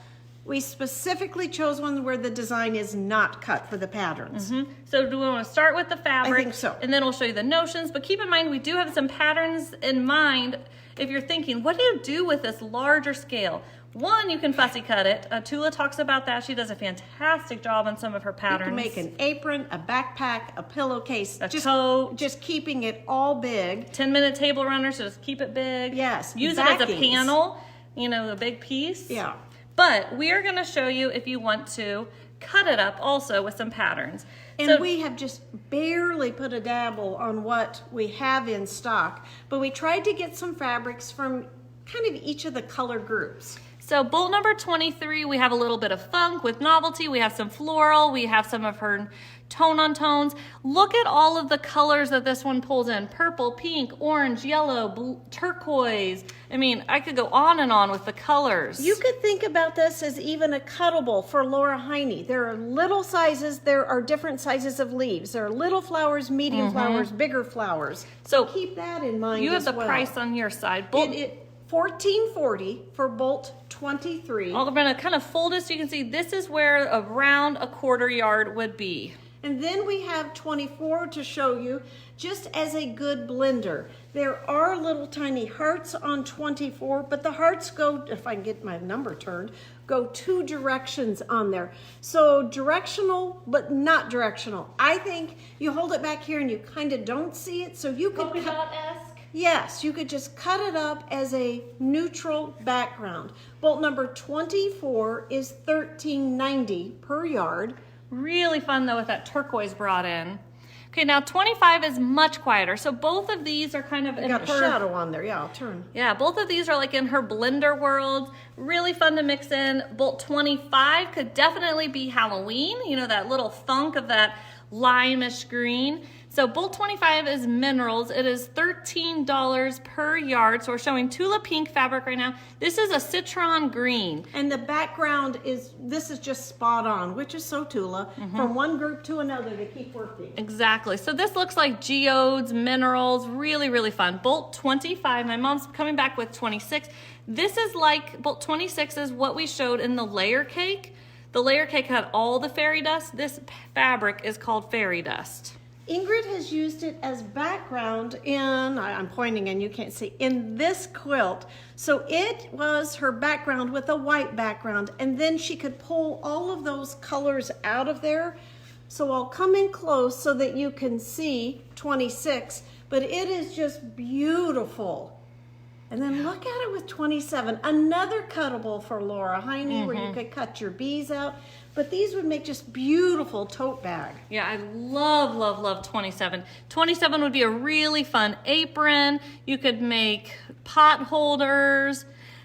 [SPEAKER 1] We specifically chose one where the design is not cut for the patterns.
[SPEAKER 2] So do we want to start with the fabric?
[SPEAKER 1] I think so.
[SPEAKER 2] And then we'll show you the notions, but keep in mind we do have some patterns in mind if you're thinking, what do you do with this larger scale? One, you can fussy cut it. Tula talks about that. She does a fantastic job on some of her patterns.
[SPEAKER 1] You can make an apron, a backpack, a pillowcase,
[SPEAKER 2] a tote.
[SPEAKER 1] Just keeping it all big.
[SPEAKER 2] 10-minute table runner, so just keep it big.
[SPEAKER 1] Yes.
[SPEAKER 2] Use it as a panel, you know, a big piece.
[SPEAKER 1] Yeah.
[SPEAKER 2] But we are going to show you if you want to cut it up also with some patterns.
[SPEAKER 1] And we have just barely put a dabble on what we have in stock, but we tried to get some fabrics from kind of each of the color groups.
[SPEAKER 2] So bolt number 23, we have a little bit of funk with novelty. We have some floral. We have some of her tone on tones. Look at all of the colors that this one pulls in. Purple, pink, orange, yellow, blue, turquoise. I mean, I could go on and on with the colors.
[SPEAKER 1] You could think about this as even a cuttable for Laura Heine. There are little sizes. There are different sizes of leaves. There are little flowers, medium flowers, bigger flowers. So keep that in mind.
[SPEAKER 2] You have the price on your side.
[SPEAKER 1] $14.40 for bolt 23.
[SPEAKER 2] I'm going to kind of fold it so you can see this is where around a quarter yard would be.
[SPEAKER 1] And then we have 24 to show you just as a good blender. There are little tiny hearts on 24, but the hearts go, if I can get my number turned, go 2 directions on there. So directional, but not directional. I think you hold it back here and you kind of don't see it, so you could yes, you could just cut it up as a neutral background. Bolt number 24 is $13.90 per yard.
[SPEAKER 2] Really fun though with that turquoise brought in. Okay, now 25 is much quieter. So both of these are kind of in
[SPEAKER 1] Got a
[SPEAKER 2] her
[SPEAKER 1] shadow on there. Yeah, I'll turn.
[SPEAKER 2] Yeah, both of these are like in her blender world. Really fun to mix in. Bolt 25 could definitely be Halloween. You know, that little funk of that limeish green. So Bolt 25 is minerals. It is $13 per yard. So we're showing Tula Pink fabric right now. This is a citron green.
[SPEAKER 1] And the background is, this is just spot on, which is so Tula, from one group to another to keep working.
[SPEAKER 2] Exactly. So this looks like geodes, minerals, really, really fun. Bolt 25, my mom's coming back with 26. This is like, Bolt 26 is what we showed in the layer cake. The layer cake had all the fairy dust. This fabric is called fairy dust.
[SPEAKER 1] Ingrid has used it as background in, I'm pointing and you can't see, in this quilt. So it was her background with a white background, and then she could pull all of those colors out of there. So I'll come in close so that you can see 26, but it is just beautiful. And then look at it with 27, another cuttable for Laura Heine where you could cut your bees out. But these would make just beautiful tote bag.
[SPEAKER 2] Yeah, I love, love, love 27. 27 would be a really fun apron. You could make pot holders.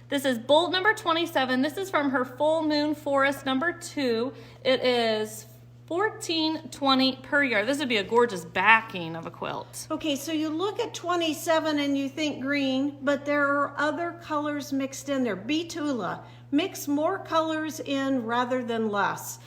[SPEAKER 2] This is bolt number 27. This is from her Full Moon Forest number 2. It is $14.20 per yard. This would be a gorgeous backing of a quilt.
[SPEAKER 1] Okay, so you look at 27 and you think green, but there are other colors mixed in there. Be Tula. Mix more colors in rather than less.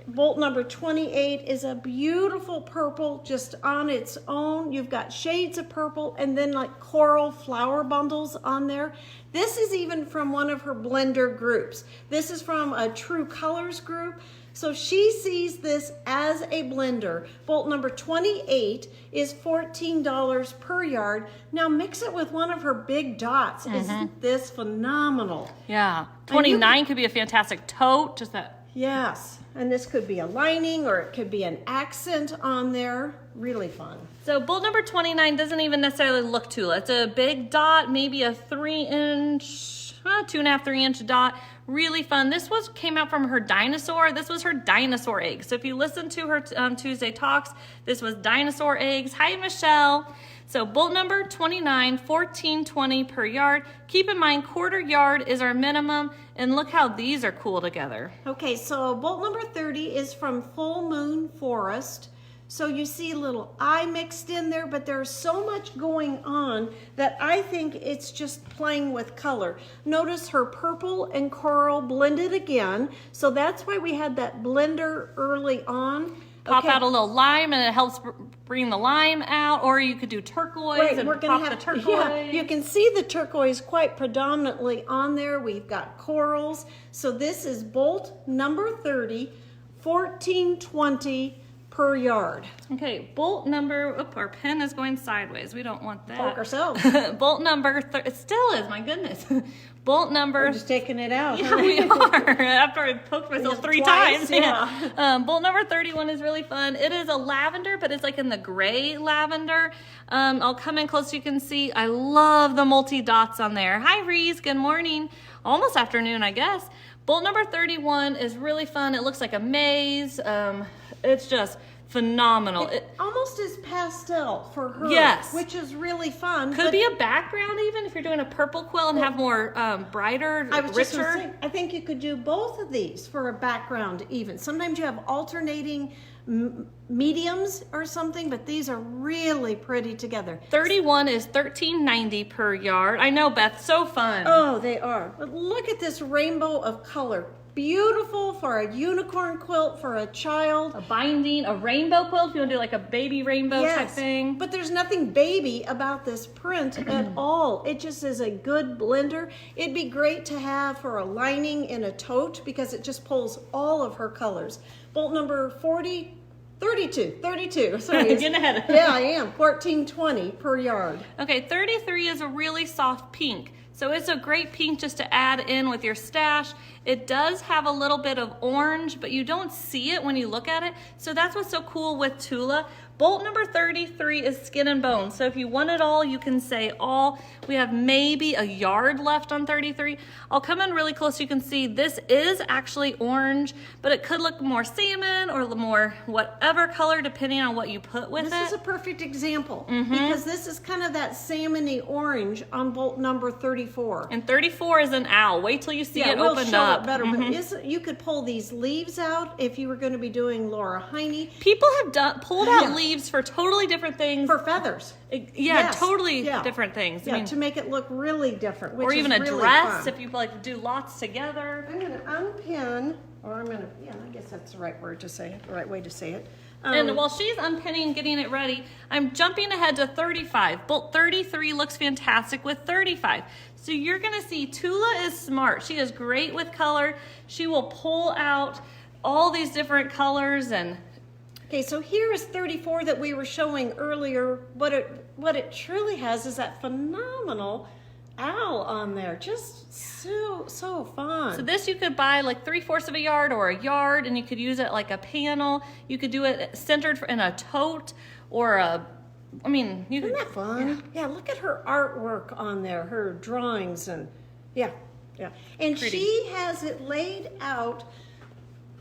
[SPEAKER 1] Bolt number 28 is a beautiful purple just on its own. You've got shades of purple and then like coral flower bundles on there. This is even from one of her blender groups. This is from a True Colors group. So she sees this as a blender. Bolt number 28 is $14 per yard. Now mix it with one of her big dots. Isn't this phenomenal?
[SPEAKER 2] Yeah, 29 could be a fantastic tote. Just that.
[SPEAKER 1] Yes, and this could be a lining or it could be an accent on there. Really fun.
[SPEAKER 2] So bolt number 29 doesn't even necessarily look Tula. It's a big dot, maybe a 3-inch, 2.5, 3-inch dot. Really fun. This came out from her dinosaur. This was her dinosaur egg. So if you listen to her Tuesday Talks, this was dinosaur eggs. Hi, Michelle. So bolt number 29, $14.20 per yard. Keep in mind, quarter yard is our minimum. And look how these are cool together.
[SPEAKER 1] Okay, so bolt number 30 is from Full Moon Forest. So you see a little eye mixed in there, but there's so much going on that I think it's just playing with color. Notice her purple and coral blended again. So that's why we had that blender early on.
[SPEAKER 2] Pop out a little lime and it helps bring the lime out, or you could do turquoise and
[SPEAKER 1] we're gonna
[SPEAKER 2] pop
[SPEAKER 1] have
[SPEAKER 2] the turquoise.
[SPEAKER 1] Yeah, you can see the turquoise quite predominantly on there. We've got corals. So this is bolt number 30, $14.20 per yard.
[SPEAKER 2] Okay, bolt number, our pen is going sideways. We don't want that.
[SPEAKER 1] Poke ourselves.
[SPEAKER 2] Bolt number, it still is, my goodness. Bolt number.
[SPEAKER 1] We're just taking it out.
[SPEAKER 2] Yeah, we are. After I poked myself 3 times.
[SPEAKER 1] Yeah.
[SPEAKER 2] Bolt number 31 is really fun. It is a lavender, but it's like in the gray lavender. I'll come in close so you can see. I love the multi-dots on there. Hi, Reese. Good morning. Almost afternoon, I guess. Bolt number 31 is really fun. It looks like a maze. It's just phenomenal.
[SPEAKER 1] It almost is pastel for her.
[SPEAKER 2] Yes.
[SPEAKER 1] Which is really fun.
[SPEAKER 2] Could be a background even if you're doing a purple quilt and have more brighter,
[SPEAKER 1] I was just
[SPEAKER 2] richer.
[SPEAKER 1] gonna say, I think you could do both of these for a background even. Sometimes you have alternating mediums or something, but these are really pretty together.
[SPEAKER 2] 31 is $13.90 per yard. I know, Beth, so fun.
[SPEAKER 1] Oh, they are. But look at this rainbow of color. Beautiful for a unicorn quilt for a child.
[SPEAKER 2] A binding, a rainbow quilt, if you want to do like a baby rainbow type thing.
[SPEAKER 1] But there's nothing baby about this print at all. It just is a good blender. It'd be great to have for a lining in a tote because it just pulls all of her colors. Bolt number 32. Sorry.
[SPEAKER 2] Getting ahead.
[SPEAKER 1] Yeah, I am. $14.20 per yard.
[SPEAKER 2] Okay, 33 is a really soft pink. So it's a great pink just to add in with your stash. It does have a little bit of orange, but you don't see it when you look at it. So that's what's so cool with Tula. Bolt number 33 is skin and bone. So if you want it all, you can say all. We have maybe a yard left on 33. I'll come in really close so you can see this is actually orange, but it could look more salmon or more whatever color depending on what you put with it.
[SPEAKER 1] This is a perfect example because this is kind of that salmony orange on bolt number 34.
[SPEAKER 2] And 34 is an owl. Wait till you see it
[SPEAKER 1] we'll
[SPEAKER 2] opened
[SPEAKER 1] show
[SPEAKER 2] up.
[SPEAKER 1] it better, but you could pull these leaves out if you were going to be doing Laura Heine.
[SPEAKER 2] People have pulled out leaves for totally different things.
[SPEAKER 1] For feathers.
[SPEAKER 2] Totally different things.
[SPEAKER 1] Yeah, to make it look really different, which
[SPEAKER 2] or even
[SPEAKER 1] is
[SPEAKER 2] a
[SPEAKER 1] really
[SPEAKER 2] dress
[SPEAKER 1] fun.
[SPEAKER 2] if you like do lots together.
[SPEAKER 1] I'm going to unpin, or I'm going to, I guess that's the right word to say it, the right way to say it.
[SPEAKER 2] And while she's unpinning and getting it ready, I'm jumping ahead to 35. Bolt 33 looks fantastic with 35. So you're gonna see Tula is smart. She is great with color. She will pull out all these different colors and
[SPEAKER 1] okay, so here is 34 that we were showing earlier. What it truly has is that phenomenal owl on there. Just so fun.
[SPEAKER 2] So this you could buy like 3/4 of a yard or a yard, and you could use it like a panel. You could do it centered in a tote or you
[SPEAKER 1] Isn't
[SPEAKER 2] could.
[SPEAKER 1] that fun? Yeah, look at her artwork on there, her drawings, and yeah. And
[SPEAKER 2] Pretty.
[SPEAKER 1] she has it laid out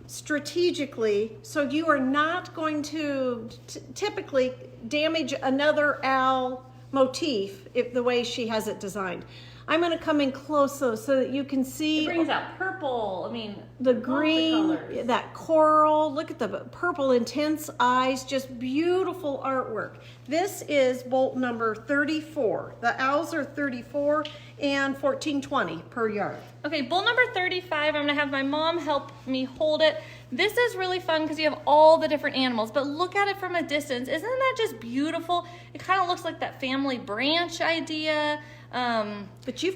[SPEAKER 1] strategically so you are not going to typically damage another owl motif if the way she has it designed. I'm going to come in close though so that you can see
[SPEAKER 2] It brings out purple.
[SPEAKER 1] the green,
[SPEAKER 2] colors.
[SPEAKER 1] that coral. Look at the purple intense eyes, just beautiful artwork. This is bolt number 34. The owls are 34 and 1420 per yard.
[SPEAKER 2] Okay, bolt number 35, I'm gonna have my mom help me hold it. This is really fun because you have all the different animals, but look at it from a distance. Isn't that just beautiful? It kind of looks like that family branch idea.
[SPEAKER 1] But you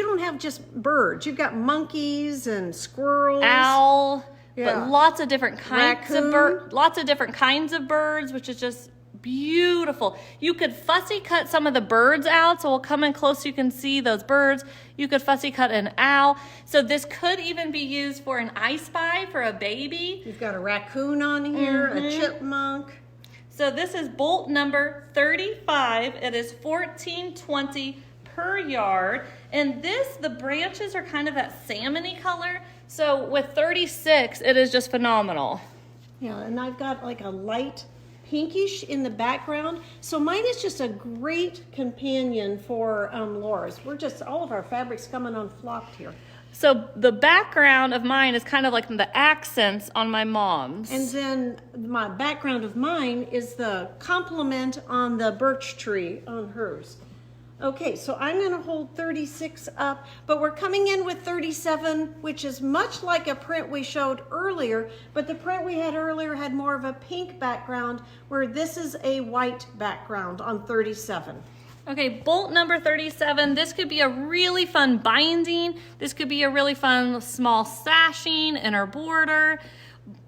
[SPEAKER 1] don't have just birds. You've got monkeys and squirrels.
[SPEAKER 2] Owl,
[SPEAKER 1] Yeah.
[SPEAKER 2] but lots of different kinds of
[SPEAKER 1] Raccoon.
[SPEAKER 2] lots of different kinds of birds, which is just beautiful. You could fussy cut some of the birds out, so we'll come in close so you can see those birds. You could fussy cut an owl. So this could even be used for an I Spy for a baby.
[SPEAKER 1] You've got a raccoon on here, a chipmunk.
[SPEAKER 2] So this is bolt number 35. It is $14.20 per yard. And the branches are kind of that salmony color. So with 36, it is just phenomenal.
[SPEAKER 1] Yeah, and I've got like a light pinkish in the background. So mine is just a great companion for Laura's. All of our fabrics coming unflocked here.
[SPEAKER 2] So the background of mine is kind of like the accents on my mom's.
[SPEAKER 1] And then my background of mine is the complement on the birch tree on hers. Okay, so I'm going to hold 36 up, but we're coming in with 37, which is much like a print we showed earlier, but the print we had earlier had more of a pink background, where this is a white background on 37.
[SPEAKER 2] Okay, bolt number 37. This could be a really fun binding. This could be a really fun small sashing, inner border.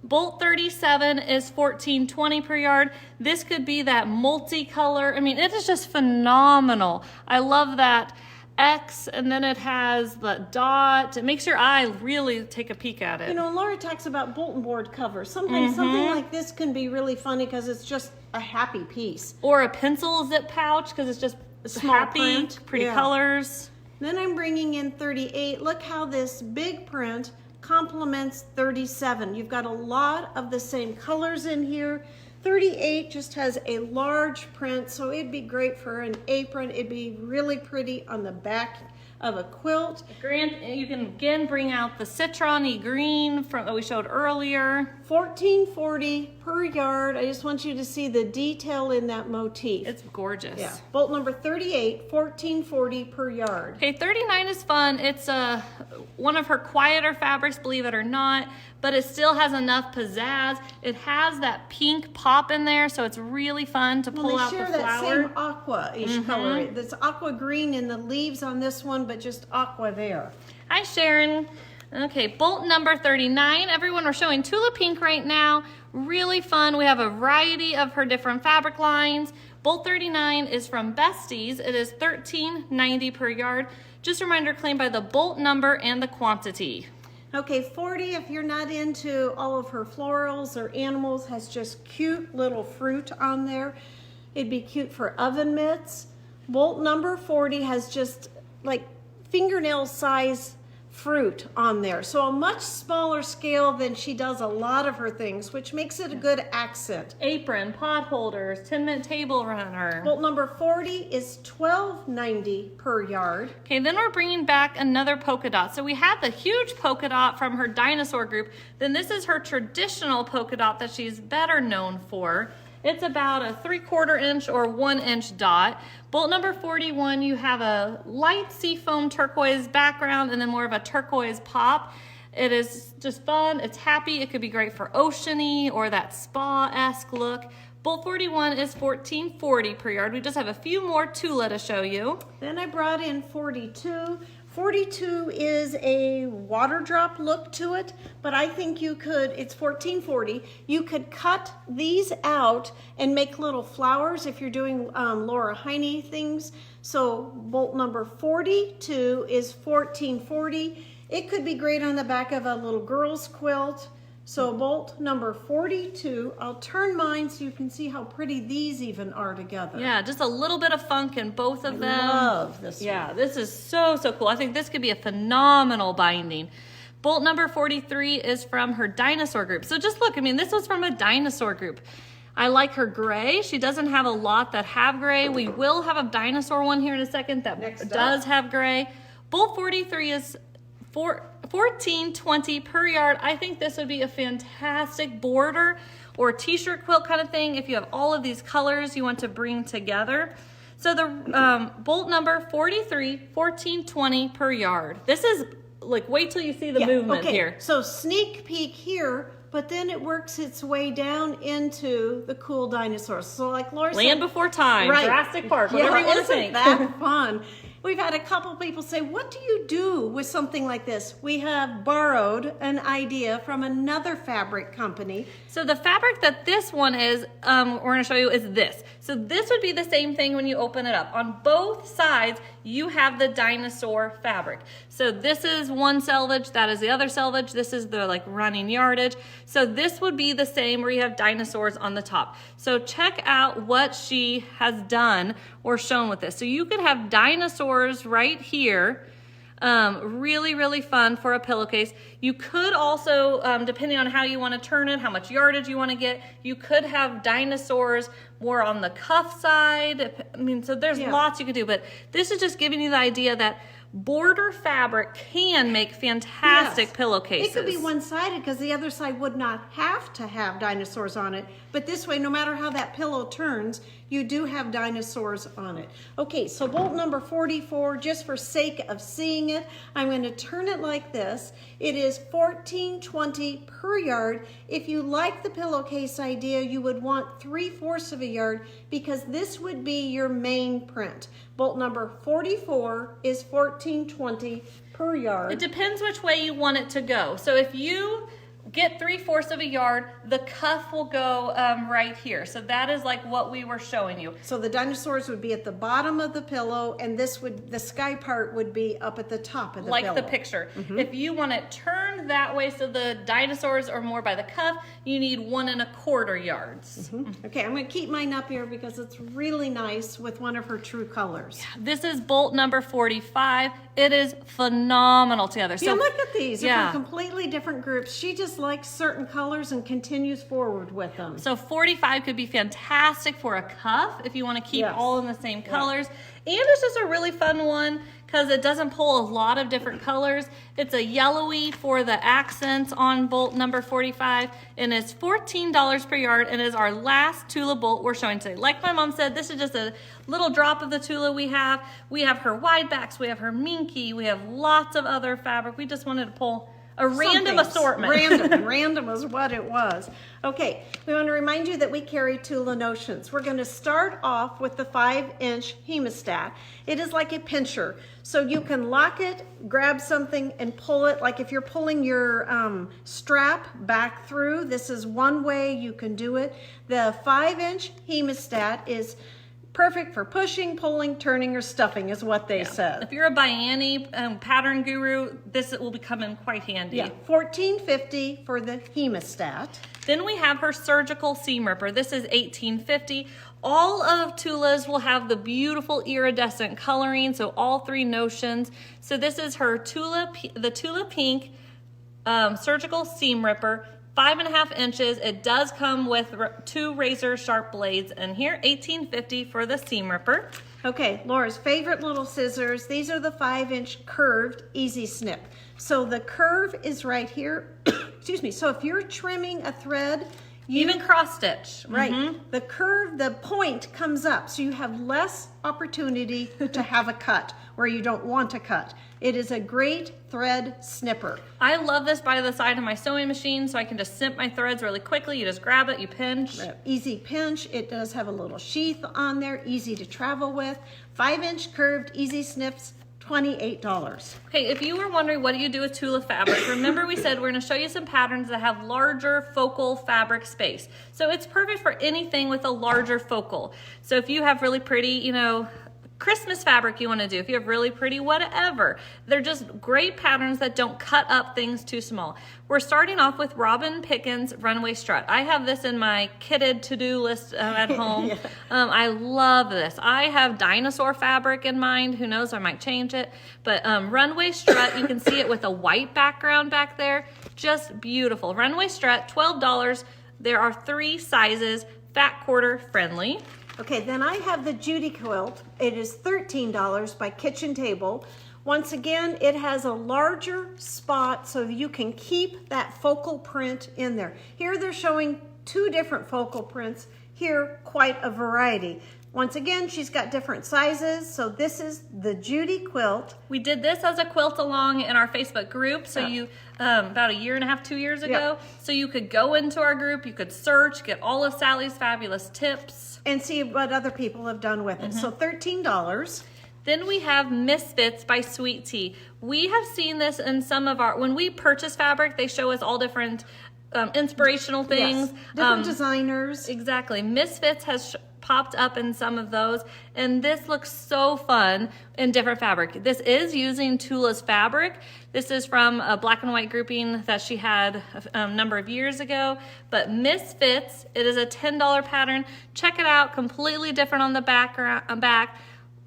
[SPEAKER 2] Bolt 37 is $14.20 per yard. This could be that multicolor. It is just phenomenal. I love that X, and then it has the dot. It makes your eye really take a peek at it.
[SPEAKER 1] Laura talks about bulletin board covers. Sometimes something like this can be really funny because it's just a happy piece.
[SPEAKER 2] Or a pencil zip pouch because it's just
[SPEAKER 1] Small
[SPEAKER 2] happy,
[SPEAKER 1] print.
[SPEAKER 2] pretty
[SPEAKER 1] Yeah.
[SPEAKER 2] colors.
[SPEAKER 1] Then I'm bringing in 38. Look how this big print complements 37. You've got a lot of the same colors in here. 38 just has a large print, so it'd be great for an apron. It'd be really pretty on the back of a quilt.
[SPEAKER 2] You can again bring out the citron-y green that we showed earlier.
[SPEAKER 1] $14.40 per yard. I just want you to see the detail in that motif.
[SPEAKER 2] It's gorgeous.
[SPEAKER 1] Yeah. Bolt number 38, $14.40 per yard.
[SPEAKER 2] Okay, 39 is fun. It's one of her quieter fabrics, believe it or not, but it still has enough pizzazz. It has that pink pop in there, so it's really fun to pull out the flower.
[SPEAKER 1] They share that same aqua-ish color. There's aqua green in the leaves on this one, but just aqua there.
[SPEAKER 2] Hi, Sharon. Okay, bolt number 39. Everyone, we're showing Tula Pink right now. Really fun. We have a variety of her different fabric lines. Bolt 39 is from Besties. It is $13.90 per yard. Just a reminder, claimed by the bolt number and the quantity.
[SPEAKER 1] Okay, 40, if you're not into all of her florals or animals, has just cute little fruit on there. It'd be cute for oven mitts. Bolt number 40 has just like fingernail size fruit on there. So a much smaller scale than she does a lot of her things, which makes it a good accent.
[SPEAKER 2] Apron, pot holders, 10-minute table runner.
[SPEAKER 1] Bolt number 40 is $12.90 per yard.
[SPEAKER 2] Okay, then we're bringing back another polka dot. So we had the huge polka dot from her dinosaur group. Then this is her traditional polka dot that she's better known for. It's about a 3/4 inch or 1 inch dot. Bolt number 41, you have a light seafoam turquoise background and then more of a turquoise pop. It is just fun, it's happy, it could be great for oceany or that spa-esque look. Bolt 41 is $14.40 per yard. We just have a few more Tula to show you.
[SPEAKER 1] Then I brought in 42. 42 is a water drop look to it, but I think you could, it's $14.40. You could cut these out and make little flowers if you're doing Laura Heine things. So bolt number 42 is $14.40. It could be great on the back of a little girl's quilt. So bolt number 42, I'll turn mine so you can see how pretty these even are together.
[SPEAKER 2] Yeah, just a little bit of funk in both of them.
[SPEAKER 1] I love this
[SPEAKER 2] Yeah,
[SPEAKER 1] one.
[SPEAKER 2] this is so cool. I think this could be a phenomenal binding. Bolt number 43 is from her dinosaur group. So just look, I mean, this was from a dinosaur group. I like her gray. She doesn't have a lot that have gray. We will have a dinosaur one here in a second that does have gray. Bolt 43 is $14.20 per yard. I think this would be a fantastic border or t-shirt quilt kind of thing if you have all of these colors you want to bring together. So the bolt number 43, $14.20 per yard. This is like, wait till you see the movement here.
[SPEAKER 1] So sneak peek here, but then it works its way down into the cool dinosaurs. So like Laura said,
[SPEAKER 2] Land Before Time,
[SPEAKER 1] right.
[SPEAKER 2] Jurassic Park, whatever you want to
[SPEAKER 1] isn't
[SPEAKER 2] think.
[SPEAKER 1] that fun? We've had a couple people say, what do you do with something like this? We have borrowed an idea from another fabric company.
[SPEAKER 2] So the fabric that this one is, we're going to show you is this. So this would be the same thing when you open it up. On both sides, you have the dinosaur fabric. So this is one selvage, that is the other selvage. This is the like running yardage. So this would be the same where you have dinosaurs on the top. So check out what she has done or shown with this. So you could have dinosaurs right here. Really fun for a pillowcase. You could also, depending on how you want to turn it, how much yardage you want to get, you could have dinosaurs more on the cuff side. I mean, so there's lots you could do, but this is just giving you the idea that border fabric can make fantastic pillowcases.
[SPEAKER 1] It could be one-sided because the other side would not have to have dinosaurs on it. But this way, no matter how that pillow turns, you do have dinosaurs on it. Okay, so bolt number 44, just for sake of seeing it, I'm going to turn it like this. It is $14.20 per yard. If you like the pillowcase idea, you would want 3/4 of a yard because this would be your main print. Bolt number 44 is $14.20 per yard.
[SPEAKER 2] It depends which way you want it to go. So if you get 3/4 of a yard, the cuff will go right here. So that is like what we were showing you.
[SPEAKER 1] So the dinosaurs would be at the bottom of the pillow, and this would, the sky part would be up at the top of the pillow.
[SPEAKER 2] Like the picture. If you want it turned that way so the dinosaurs are more by the cuff, you need 1 1/4 yards.
[SPEAKER 1] Okay, I'm going to keep mine up here because it's really nice with one of her true colors.
[SPEAKER 2] This is bolt number 45. It is phenomenal together.
[SPEAKER 1] So look at these. They're
[SPEAKER 2] Yeah.
[SPEAKER 1] from completely different groups. She just likes certain colors and continues forward with them.
[SPEAKER 2] So 45 could be fantastic for a cuff if you want to keep all in the same colors. And it's just a really fun one because it doesn't pull a lot of different colors. It's a yellowy for the accents on bolt number 45, and it's $14 per yard, and is our last Tula bolt we're showing today. Like my mom said, this is just a little drop of the Tula we have. We have her wide backs, we have her minky, we have lots of other fabric. We just wanted to pull a random assortment.
[SPEAKER 1] Random is what it was. Okay, we want to remind you that we carry Tula notions. We're going to start off with the 5-inch hemostat. It is like a pincher. So you can lock it, grab something, and pull it. Like if you're pulling your strap back through, this is one way you can do it. The 5-inch hemostat is Perfect for pushing, pulling, turning, or stuffing is what they said.
[SPEAKER 2] If you're a Biani pattern guru, this will come in quite handy.
[SPEAKER 1] Yeah, $14.50 for the hemostat.
[SPEAKER 2] Then we have her surgical seam ripper. This is $18.50. All of Tula's will have the beautiful iridescent coloring, so all 3 notions. So this is her Tula Pink surgical seam ripper, 5.5 inches. It does come with 2 razor sharp blades in here. $18.50 for the seam ripper.
[SPEAKER 1] Okay, Laura's favorite little scissors. These are the 5-inch curved easy snip. So the curve is right here. Excuse me. So if you're trimming a thread,
[SPEAKER 2] even cross stitch.
[SPEAKER 1] Right. The curve, the point comes up, so you have less opportunity to have a cut where you don't want to cut. It is a great thread snipper.
[SPEAKER 2] I love this by the side of my sewing machine, so I can just snip my threads really quickly. You just grab it, you pinch.
[SPEAKER 1] Easy pinch. It does have a little sheath on there, easy to travel with. 5-inch curved easy snips, $28.
[SPEAKER 2] Okay, if you were wondering what do you do with Tula fabric, remember we said we're going to show you some patterns that have larger focal fabric space. So it's perfect for anything with a larger focal. So if you have really pretty, you know, Christmas fabric you want to do, if you have really pretty whatever, they're just great patterns that don't cut up things too small. We're starting off with Robin Pickens Runway Strut. I have this in my kitted to-do list at home. I love this. I have dinosaur fabric in mind. Who knows, I might change it. But Runway Strut, you can see it with a white background back there. Just beautiful. Runway Strut, $12. There are 3 sizes, fat quarter friendly.
[SPEAKER 1] Okay, then I have the Judy quilt. It is $13 by Kitchen Table. Once again, it has a larger spot so you can keep that focal print in there. Here they're showing 2 different focal prints. Here, quite a variety. Once again, she's got different sizes. So this is the Judy quilt.
[SPEAKER 2] We did this as a quilt along in our Facebook group. So you, about 1.5 years, 2 years ago. So you could go into our group, you could search, get all of Sally's fabulous tips.
[SPEAKER 1] And see what other people have done with it. So $13.
[SPEAKER 2] Then we have Misfits by Sweet Tea. We have seen this in some of our, when we purchase fabric, they show us all different inspirational things.
[SPEAKER 1] Yes. Different designers.
[SPEAKER 2] Exactly. Misfits has popped up in some of those, and this looks so fun in different fabric. This is using Tula's fabric. This is from a black and white grouping that she had a number of years ago, but Misfits, it is a $10 pattern. Check it out, completely different on the back,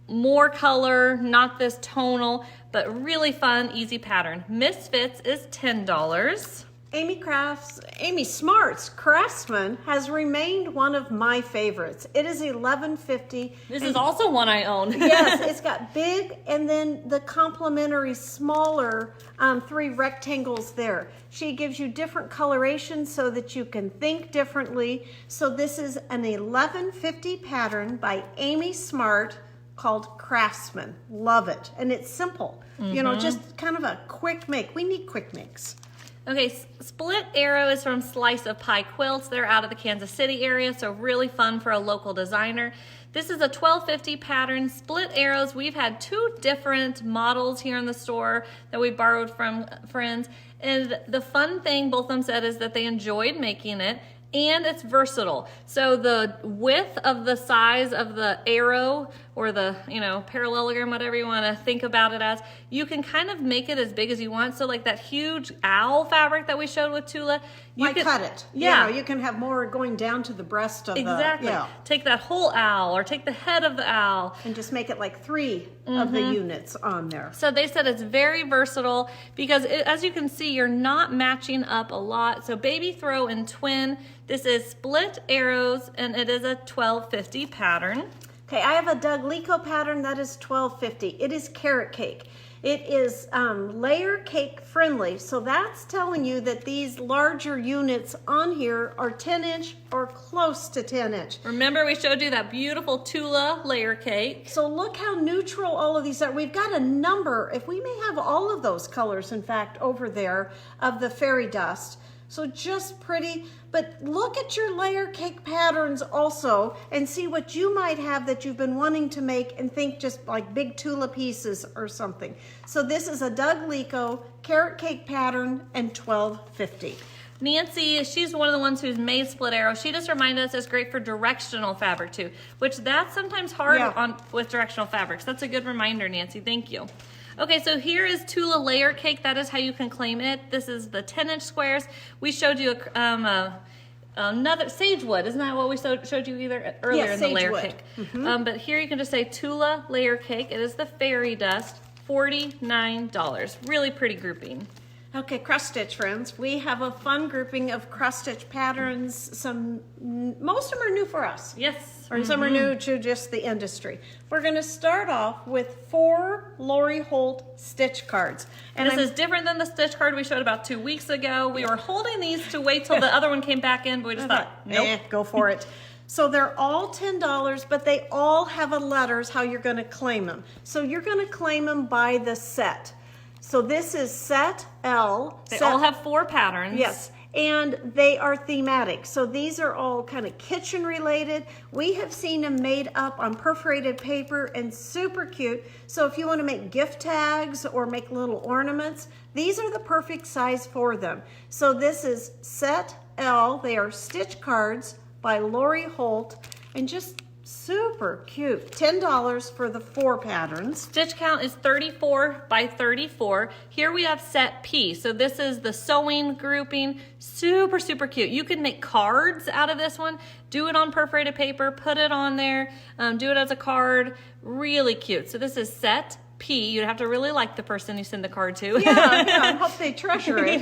[SPEAKER 2] more color, not this tonal, but really fun, easy pattern. Misfits is $10.
[SPEAKER 1] Amy Smart's Craftsman has remained one of my favorites. It is $11.50.
[SPEAKER 2] This is also one I own.
[SPEAKER 1] Yes, it's got big and then the complementary smaller 3 rectangles there. She gives you different coloration so that you can think differently. So this is an $11.50 pattern by Amy Smart called Craftsman. Love it. And it's simple. You know, just kind of a quick make. We need quick makes.
[SPEAKER 2] Okay, Split Arrow is from Slice of Pie Quilts. They're out of the Kansas City area, so really fun for a local designer. This is a $12.50 pattern. Split Arrows, we've had 2 different models here in the store that we borrowed from friends. And the fun thing, both of them said, is that they enjoyed making it. And it's versatile. So the width of the size of the arrow or the, you know, parallelogram, whatever you want to think about it as, you can kind of make it as big as you want. So like that huge owl fabric that we showed with Tula, you can
[SPEAKER 1] cut it.
[SPEAKER 2] Yeah.
[SPEAKER 1] You know, you can have more going down to the breast of
[SPEAKER 2] exactly.
[SPEAKER 1] the,
[SPEAKER 2] Take that whole owl or take the head of the owl.
[SPEAKER 1] And just make it like 3 of the units on there.
[SPEAKER 2] So they said it's very versatile because as you can see, you're not matching up a lot. So baby throw and twin. This is Split Arrows and it is a $12.50 pattern.
[SPEAKER 1] Okay, I have a Doug Lico pattern that is $12.50. It is carrot cake. It is layer cake friendly, so that's telling you that these larger units on here are 10-inch or close to 10-inch.
[SPEAKER 2] Remember we showed you that beautiful Tula layer cake.
[SPEAKER 1] So look how neutral all of these are. We've got a number, if we may have all of those colors, in fact, over there of the fairy dust. So just pretty, but look at your layer cake patterns also and see what you might have that you've been wanting to make and think just like big Tula pieces or something. So this is a Doug Lico carrot cake pattern and $12.50.
[SPEAKER 2] Nancy, she's one of the ones who's made split arrow. She just reminded us it's great for directional fabric too, which that's sometimes hard with directional fabrics. That's a good reminder, Nancy. Thank you. Okay, so here is Tula layer cake. That is how you can claim it. This is the 10-inch squares. We showed you another sagewood. Isn't that what we showed you earlier in the layer cake? But here you can just say Tula layer cake. It is the fairy dust, $49. Really pretty grouping.
[SPEAKER 1] Okay, cross stitch friends, we have a fun grouping of cross stitch patterns. Most of them are new for us.
[SPEAKER 2] Yes.
[SPEAKER 1] Or some are new to just the industry. We're going to start off with 4 Lori Holt stitch cards.
[SPEAKER 2] And this is different than the stitch card we showed about 2 weeks ago. We were holding these to wait till the other one came back in, but we just thought, nope.
[SPEAKER 1] Go for it. So they're all $10, but they all have a letters how you're going to claim them. So you're going to claim them by the set. So this is set L.
[SPEAKER 2] They all have 4 patterns.
[SPEAKER 1] Yes, and they are thematic. So these are all kind of kitchen related. We have seen them made up on perforated paper and super cute. So if you want to make gift tags or make little ornaments, these are the perfect size for them. So this is set L. They are stitch cards by Lori Holt, and just super cute. $10 for the 4 patterns.
[SPEAKER 2] Stitch count is 34 by 34. Here we have set P. So this is the sewing grouping. Super, super cute. You can make cards out of this one. Do it on perforated paper. Put it on there. Do it as a card. Really cute. So this is set P. You'd have to really like the person you send the card to.
[SPEAKER 1] Yeah, I hope they treasure it.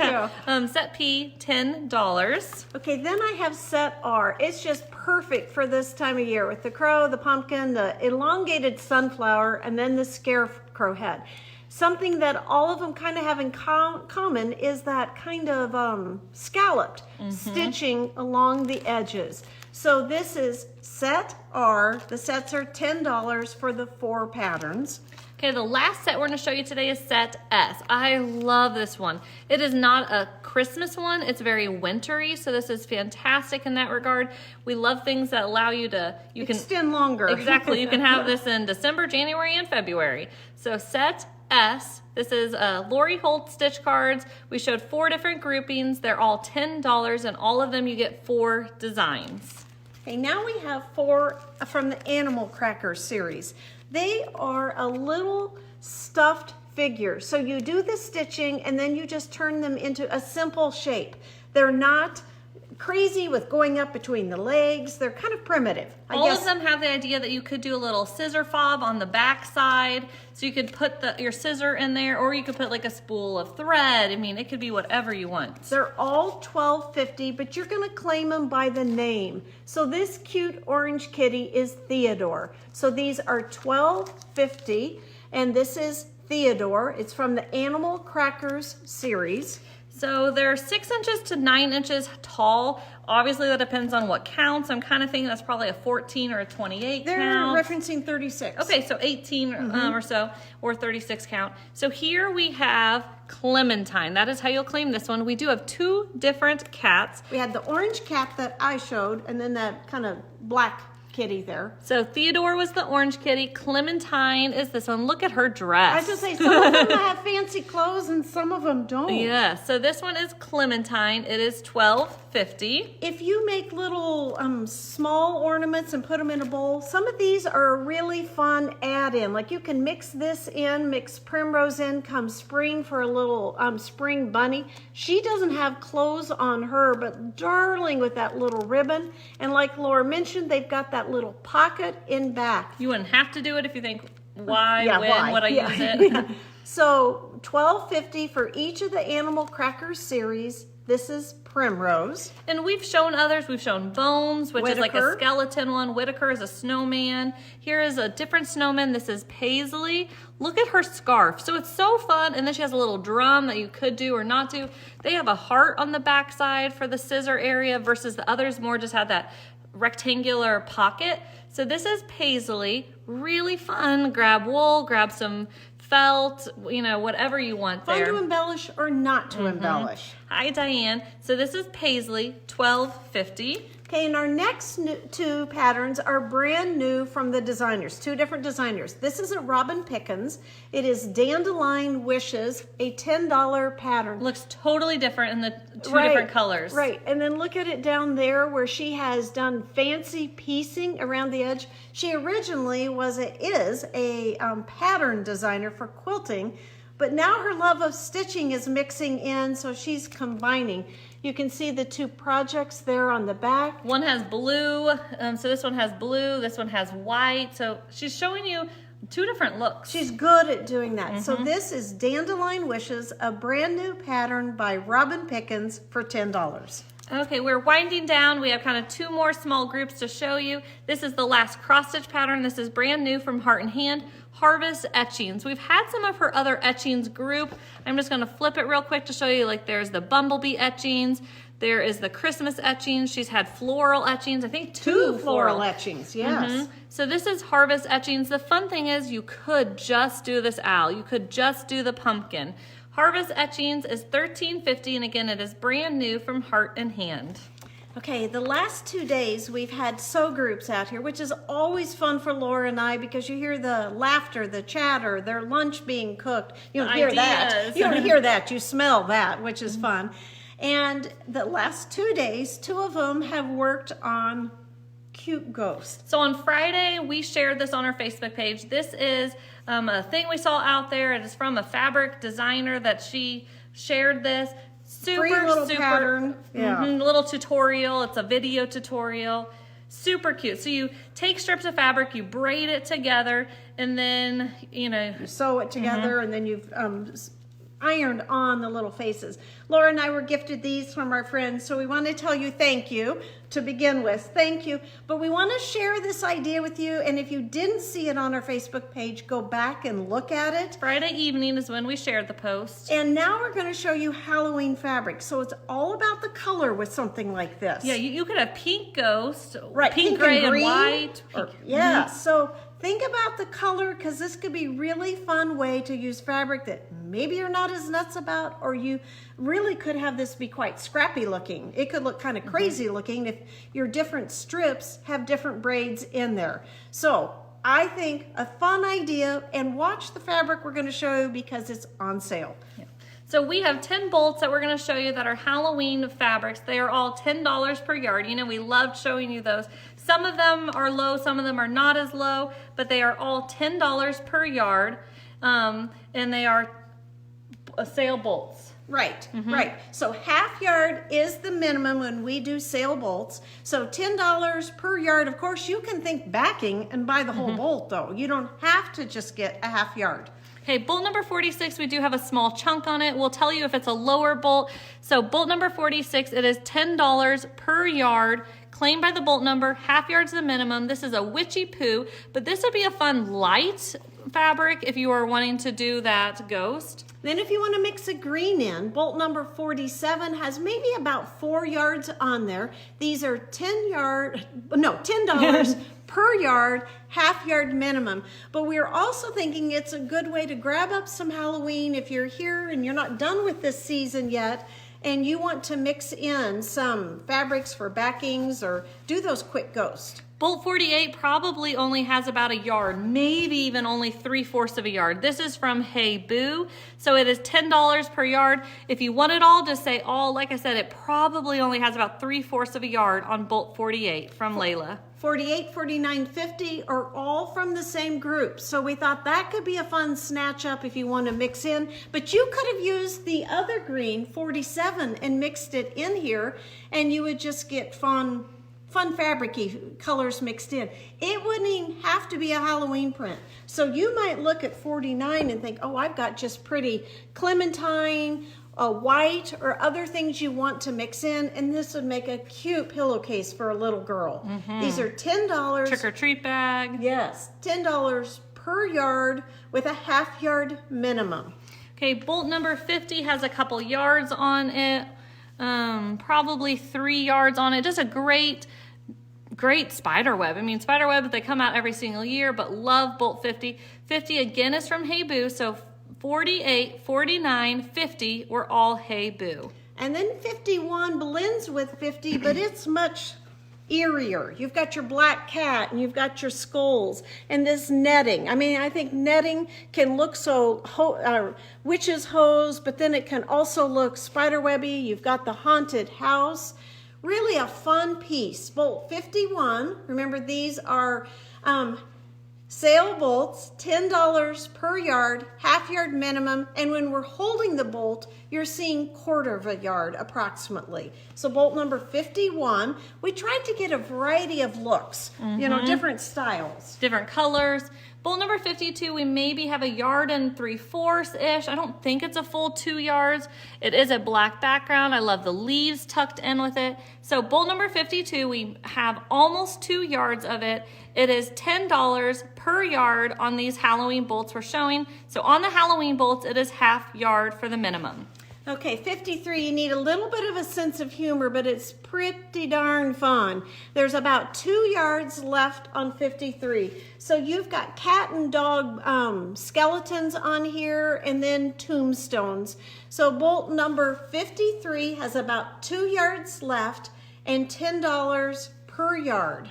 [SPEAKER 2] Set P, $10.
[SPEAKER 1] Okay, then I have set R. It's just perfect for this time of year with the crow, the pumpkin, the elongated sunflower, and then the scarecrow head. Something that all of them kind of have in common is that kind of scalloped stitching along the edges. So this is set R. The sets are $10 for the 4 patterns.
[SPEAKER 2] Okay, the last set we're going to show you today is set S. I love this one. It is not a Christmas one. It's very wintry, so this is fantastic in that regard. We love things that allow you to... You can
[SPEAKER 1] extend longer.
[SPEAKER 2] Exactly. You can have this in December, January, and February. So set S. This is Lori Holt stitch cards. We showed 4 different groupings. They're all $10, and all of them you get 4 designs.
[SPEAKER 1] Okay, now we have 4 from the Animal Crackers series. They are a little stuffed figure. So you do the stitching and then you just turn them into a simple shape. They're not crazy with going up between the legs. They're kind of primitive.
[SPEAKER 2] All of them have the idea that you could do a little scissor fob on the back side. So you could put your scissor in there, or you could put like a spool of thread. I mean, it could be whatever you want.
[SPEAKER 1] They're all $12.50, but you're going to claim them by the name. So this cute orange kitty is Theodore. So these are $12.50, and this is Theodore. It's from the Animal Crackers series.
[SPEAKER 2] So they're 6 inches to 9 inches tall. Obviously, that depends on what counts. I'm kind of thinking that's probably a 14 or a 28
[SPEAKER 1] They're
[SPEAKER 2] count.
[SPEAKER 1] referencing 36.
[SPEAKER 2] Okay, so 18 or so, or 36 count. So here we have Clementine. That is how you'll claim this one. We do have 2 different cats.
[SPEAKER 1] We had the orange cat that I showed, and then that kind of black kitty there.
[SPEAKER 2] So Theodore was the orange kitty. Clementine is this one. Look at her dress.
[SPEAKER 1] I was just say, some of them have fancy clothes and some of them don't.
[SPEAKER 2] Yeah, so this one is Clementine. It is $12.50.
[SPEAKER 1] If you make little small ornaments and put them in a bowl, some of these are a really fun add-in. Like you can mix this in, mix primrose in, come spring for a little spring bunny. She doesn't have clothes on her, but darling with that little ribbon. And like Laura mentioned, they've got that little pocket in back.
[SPEAKER 2] You wouldn't have to do it if you think, why, when,
[SPEAKER 1] why?
[SPEAKER 2] would I use it?
[SPEAKER 1] So $12.50 for each of the Animal Crackers series. This is Primrose.
[SPEAKER 2] And we've shown others. We've shown Bones, which is like a skeleton one. Whitaker is a snowman. Here is a different snowman. This is Paisley. Look at her scarf. So it's so fun. And then she has a little drum that you could do or not do. They have a heart on the back side for the scissor area versus the others more just had that rectangular pocket. So this is Paisley. Really fun. Grab wool, grab some felt, you know, whatever you want there.
[SPEAKER 1] Fun to embellish or not to embellish.
[SPEAKER 2] Hi, Diane. So this is Paisley, $12.50.
[SPEAKER 1] Okay, and our next two patterns are brand new from the designers, two different designers. This isn't Robin Pickens. It is Dandelion Wishes, a $10 pattern.
[SPEAKER 2] Looks totally different in the two different colors.
[SPEAKER 1] Right, and then look at it down there where she has done fancy piecing around the edge. She originally is a pattern designer for quilting, but now her love of stitching is mixing in, so she's combining. You can see the two projects there on the back.
[SPEAKER 2] One has blue, so this one has blue, this one has white. So she's showing you two different looks.
[SPEAKER 1] She's good at doing that. So this is Dandelion Wishes, a brand new pattern by Robin Pickens for $10.
[SPEAKER 2] Okay, we're winding down. We have kind of two more small groups to show you. This is the last cross stitch pattern. This is brand new from Heart and Hand, Harvest Etchings. We've had some of her other etchings group. I'm just gonna flip it real quick to show you, like there's the bumblebee etchings, there is the Christmas etchings. She's had floral etchings, I think two
[SPEAKER 1] floral etchings, yes.
[SPEAKER 2] So this is Harvest Etchings. The fun thing is you could just do this owl. You could just do the pumpkin. Harvest Etchings is $13.50, and again, it is brand new from Heart and Hand.
[SPEAKER 1] Okay, the last 2 days we've had sew groups out here, which is always fun for Laura and I because you hear the laughter, the chatter, their lunch being cooked. You don't hear that. You don't hear that. You smell that, which is fun. And the last 2 days, two of them have worked on cute ghosts.
[SPEAKER 2] So on Friday, we shared this on our Facebook page. This is a thing we saw out there. It is from a fabric designer that she shared this. Super
[SPEAKER 1] pattern. Yeah.
[SPEAKER 2] Little tutorial. It's a video tutorial. Super cute. So you take strips of fabric, you braid it together, and then, you
[SPEAKER 1] sew it together, and then you've ironed on the little faces. Laura and I were gifted these from our friends, so we want to tell you thank you to begin with. Thank you. But we want to share this idea with you, and if you didn't see it on our Facebook page, go back and look at it.
[SPEAKER 2] Friday evening is when we shared the post.
[SPEAKER 1] And now we're going to show you Halloween fabric. So it's all about the color with something like this.
[SPEAKER 2] Yeah, you could have pink ghost,
[SPEAKER 1] right?
[SPEAKER 2] Pink gray, and white.
[SPEAKER 1] Yeah, so think about the color, because this could be a really fun way to use fabric that maybe you're not as nuts about, or you really could have this be quite scrappy looking. It could look kind of crazy looking if your different strips have different braids in there. So I think a fun idea, and watch the fabric we're going to show you because it's on sale.
[SPEAKER 2] Yeah. So we have 10 bolts that we're going to show you that are Halloween fabrics. They are all $10 per yard. You know, we loved showing you those. Some of them are low, some of them are not as low, but they are all $10 per yard, and they are sale bolts.
[SPEAKER 1] Right, right. So half yard is the minimum when we do sale bolts. So $10 per yard. Of course, you can think backing and buy the whole bolt, though. You don't have to just get a half yard.
[SPEAKER 2] Okay, bolt number 46, we do have a small chunk on it. We'll tell you if it's a lower bolt. So bolt number 46, it is $10 per yard. Claimed by the bolt number, half yard's the minimum. This is a witchy poo, but this would be a fun light fabric if you are wanting to do that ghost.
[SPEAKER 1] Then if you want to mix a green in, bolt number 47 has maybe about 4 yards on there. These are $10 per yard, half yard minimum. But we're also thinking it's a good way to grab up some Halloween if you're here and you're not done with this season yet, and you want to mix in some fabrics for backings or do those quick ghosts.
[SPEAKER 2] Bolt 48 probably only has about a yard, maybe even only 3/4 of a yard. This is from Hey Boo, so it is $10 per yard. If you want it all, just say all. Like I said, it probably only has about 3/4 of a yard on Bolt 48 from Layla.
[SPEAKER 1] 48, 49, 50 are all from the same group. So we thought that could be a fun snatch up if you want to mix in. But you could have used the other green, 47, and mixed it in here, and you would just get fun fabric-y colors mixed in. It wouldn't even have to be a Halloween print. So you might look at 49 and think, oh, I've got just pretty clementine, a white, or other things you want to mix in, and this would make a cute pillowcase for a little girl. These are $10.
[SPEAKER 2] Trick or treat bag.
[SPEAKER 1] Yes, $10 per yard with a half yard minimum.
[SPEAKER 2] Okay, bolt number 50 has a couple yards on it, probably 3 yards on it. Just a great spider web. I mean, spider webs, they come out every single year, but love bolt 50. 50 again is from Hey Boo, so 48, 49, 50 were all Hey Boo.
[SPEAKER 1] And then 51 blends with 50, but it's much eerier. You've got your black cat and you've got your skulls and this netting. I mean, I think netting can look so witch's hose, but then it can also look spiderwebby. You've got the haunted house. Really a fun piece. Bolt 51. Remember, these are sale bolts, $10 per yard, half yard minimum, and when we're holding the bolt, you're seeing quarter of a yard approximately. So bolt number 51, we tried to get a variety of looks, you know, different styles.
[SPEAKER 2] Different colors. Bolt number 52, we maybe have a yard and 3/4-ish. I don't think it's a full 2 yards. It is a black background. I love the leaves tucked in with it. So bolt number 52, we have almost 2 yards of it. It is $10 per yard on these Halloween bolts we're showing. So on the Halloween bolts, it is half yard for the minimum.
[SPEAKER 1] Okay, 53, you need a little bit of a sense of humor, but it's pretty darn fun. There's about 2 yards left on 53. So you've got cat and dog skeletons on here and then tombstones. So bolt number 53 has about 2 yards left and $10 per yard.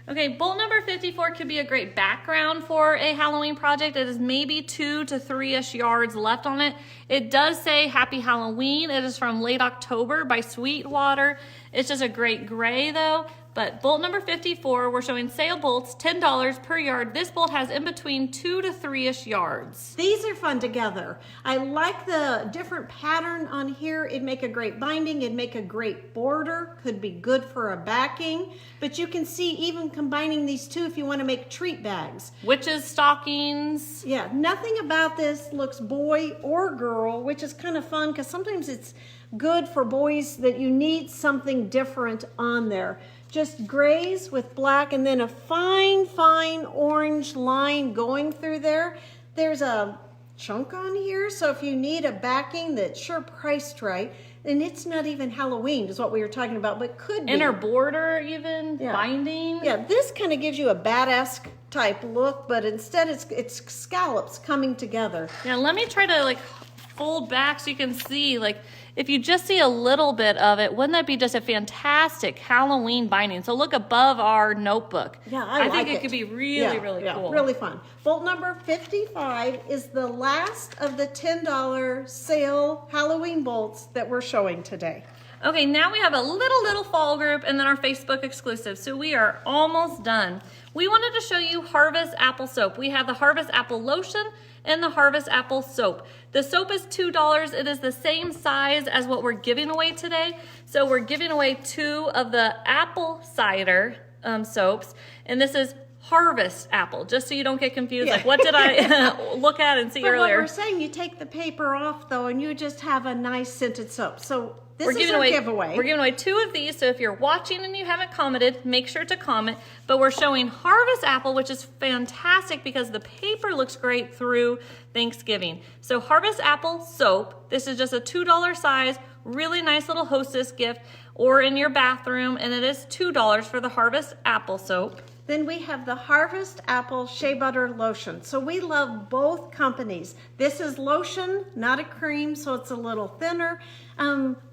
[SPEAKER 2] Okay, bolt number 54 could be a great background for a Halloween project. It is maybe 2 to 3-ish yards left on it. It does say Happy Halloween. It is from late October by Sweetwater. It's just a great gray though. But bolt number 54, we're showing sale bolts, $10 per yard. This bolt has in between 2 to 3-ish yards.
[SPEAKER 1] These are fun together. I like the different pattern on here. It'd make a great binding. It'd make a great border. Could be good for a backing. But you can see even combining these two if you want to make treat bags.
[SPEAKER 2] Witches' stockings.
[SPEAKER 1] Yeah, nothing about this looks boy or girl, which is kind of fun because sometimes it's good for boys that you need something different on there. Just grays with black and then a fine, fine orange line going through there. There's a chunk on here, so if you need a backing that's sure priced right, and it's not even Halloween is what we were talking about, but could be.
[SPEAKER 2] Inner border even, binding.
[SPEAKER 1] Yeah, this kind of gives you a badass type look, but instead it's scallops coming together.
[SPEAKER 2] Yeah, let me try to like fold back so you can see, like, if you just see a little bit of it, wouldn't that be just a fantastic Halloween binding? So look above our notebook.
[SPEAKER 1] Yeah, I
[SPEAKER 2] think
[SPEAKER 1] like
[SPEAKER 2] it could be really, really cool.
[SPEAKER 1] Really fun. Bolt number 55 is the last of the $10 sale Halloween bolts that we're showing today.
[SPEAKER 2] Okay, now we have a little fall group and then our Facebook exclusive. So we are almost done. We wanted to show you Harvest Apple Soap. We have the Harvest Apple Lotion and the Harvest Apple Soap. The soap is $2. It is the same size as what we're giving away today. So we're giving away 2 of the apple cider soaps, and this is Harvest Apple, just so you don't get confused. Like, what did I look at and see earlier?
[SPEAKER 1] What we're saying, you take the paper off though, and you just have a nice scented soap. So this is our giveaway.
[SPEAKER 2] We're giving away 2 of these, so if you're watching and you haven't commented, make sure to comment. But we're showing Harvest Apple, which is fantastic because the paper looks great through Thanksgiving. So Harvest Apple Soap, this is just a $2 size, really nice little hostess gift, or in your bathroom, and it is $2 for the Harvest Apple Soap.
[SPEAKER 1] Then we have the Harvest Apple Shea Butter Lotion. So we love both companies. This is lotion, not a cream, so it's a little thinner.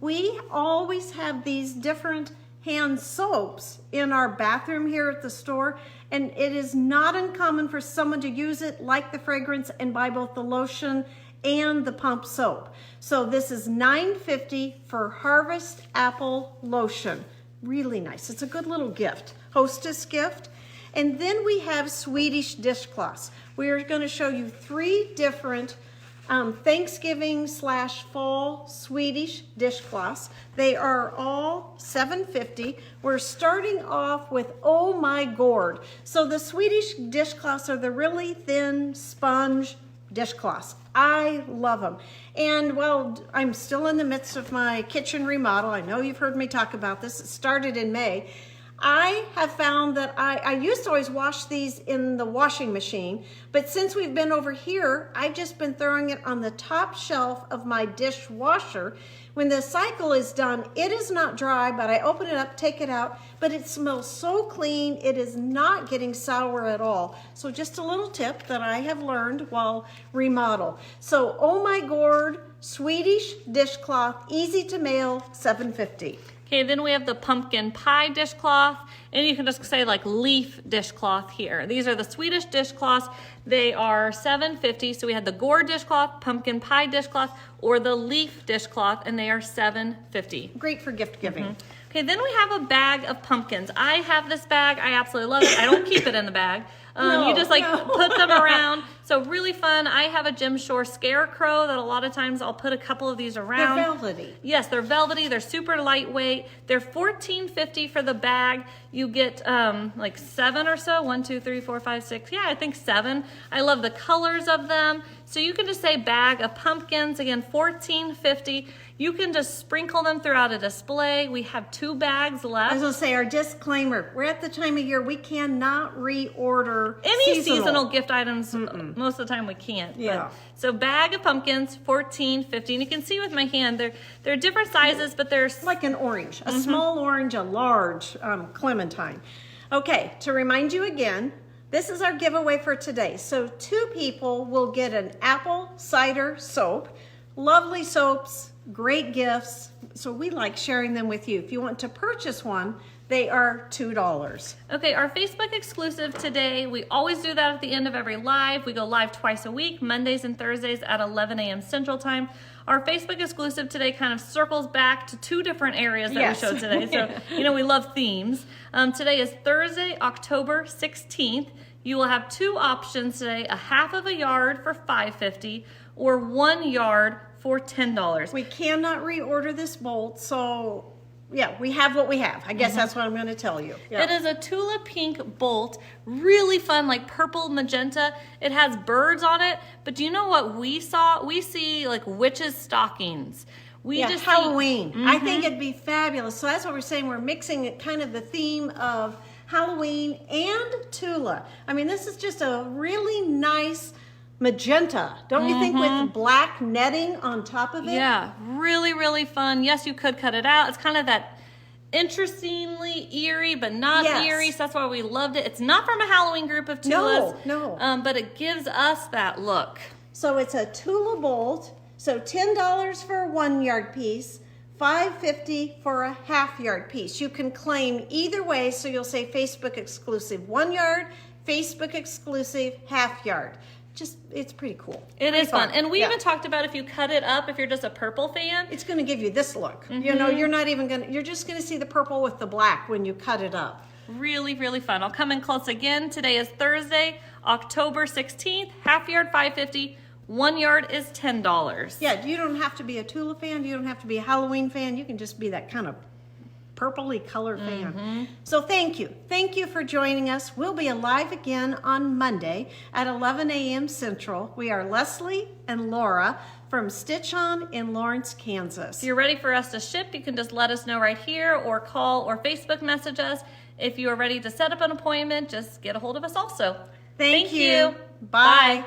[SPEAKER 1] We always have these different hand soaps in our bathroom here at the store, and it is not uncommon for someone to use it, like the fragrance, and buy both the lotion and the pump soap. So this is $9.50 for Harvest Apple Lotion. Really nice. It's a good little gift, hostess gift. And then we have Swedish dishcloths. We are going to show you 3 different Thanksgiving/fall Swedish dishcloths. They are all $7.50. We're starting off with Oh My Gourd. So the Swedish dishcloths are the really thin sponge dishcloths. I love them. And well, I'm still in the midst of my kitchen remodel. I know you've heard me talk about this. It started in May. I have found that I used to always wash these in the washing machine, but since we've been over here, I've just been throwing it on the top shelf of my dishwasher. When the cycle is done, it is not dry, but I open it up, take it out, but it smells so clean, it is not getting sour at all. So just a little tip that I have learned while remodel. So Oh My Gourd Swedish dishcloth, easy to mail, $7.50.
[SPEAKER 2] Okay, then we have the pumpkin pie dishcloth, and you can just say like leaf dishcloth here. These are the Swedish dishcloths. They are $7.50. So we had the gourd dishcloth, pumpkin pie dishcloth, or the leaf dishcloth, and they are $7.50.
[SPEAKER 1] Great for gift giving.
[SPEAKER 2] Okay, then we have a bag of pumpkins. I have this bag. I absolutely love it. I don't keep it in the bag. You just put them around. So really fun. I have a Jim Shore scarecrow that a lot of times I'll put a couple of these around.
[SPEAKER 1] They're velvety.
[SPEAKER 2] Yes, they're velvety. They're super lightweight. They're $14.50 for the bag. You get like 7 or so. 1, 2, 3, 4, 5, 6. Yeah, I think 7. I love the colors of them. So you can just say bag of pumpkins. Again, $14.50. You can just sprinkle them throughout a display. We have 2 bags left.
[SPEAKER 1] I was going to say, our disclaimer, we're at the time of year we cannot reorder
[SPEAKER 2] any seasonal gift items. Most of the time we can't.
[SPEAKER 1] Yeah.
[SPEAKER 2] But, so bag of pumpkins, $14.50. And you can see with my hand, they're different sizes, but they're
[SPEAKER 1] like an orange, a small orange, a large clementine. Okay, to remind you again, this is our giveaway for today. So 2 people will get an apple cider soap. Lovely soaps, great gifts. So we like sharing them with you. If you want to purchase one, they are $2.
[SPEAKER 2] Okay, our Facebook exclusive today, we always do that at the end of every live. We go live twice a week, Mondays and Thursdays at 11 a.m. Central Time. Our Facebook exclusive today kind of circles back to 2 different areas that we showed today. So, we love themes. Today is Thursday, October 16th. You will have 2 options today, a half of a yard for $5.50 or 1 yard for $10.
[SPEAKER 1] We cannot reorder this bolt, so yeah, we have what we have. I guess that's what I'm going to tell you. Yeah.
[SPEAKER 2] It is a Tula Pink bolt, really fun, like purple magenta. It has birds on it, but do you know what we saw? We see like witches' stockings. We just
[SPEAKER 1] Halloween. I think it'd be fabulous. So that's what we're saying. We're mixing it, kind of the theme of Halloween and Tula. I mean, this is just a really nice magenta, don't you think, with black netting on top of it?
[SPEAKER 2] Yeah, really, really fun. Yes, you could cut it out. It's kind of that interestingly eerie, but not eerie, so that's why we loved it. It's not from a Halloween group of Tulas.
[SPEAKER 1] No.
[SPEAKER 2] But it gives us that look.
[SPEAKER 1] So it's a Tula bolt, so $10 for a 1 yard piece, $5.50 for a half yard piece. You can claim either way, so you'll say Facebook exclusive 1 yard, Facebook exclusive half yard. It's pretty cool.
[SPEAKER 2] It is fun. And we even talked about if you cut it up, if you're just a purple fan,
[SPEAKER 1] it's going to give you this look. You're just going to see the purple with the black when you cut it up.
[SPEAKER 2] Really, really fun. I'll come in close again. Today is Thursday, October 16th. Half yard, $5.50. 1 yard is $10.
[SPEAKER 1] Yeah, you don't have to be a Tula fan. You don't have to be a Halloween fan. You can just be that kind of purpley colored fan. So thank you. Thank you for joining us. We'll be alive again on Monday at 11 a.m. Central. We are Leslie and Laura from Stitch On in Lawrence, Kansas.
[SPEAKER 2] If you're ready for us to ship, you can just let us know right here or call or Facebook message us. If you are ready to set up an appointment, just get a hold of us also.
[SPEAKER 1] Thank you. Bye.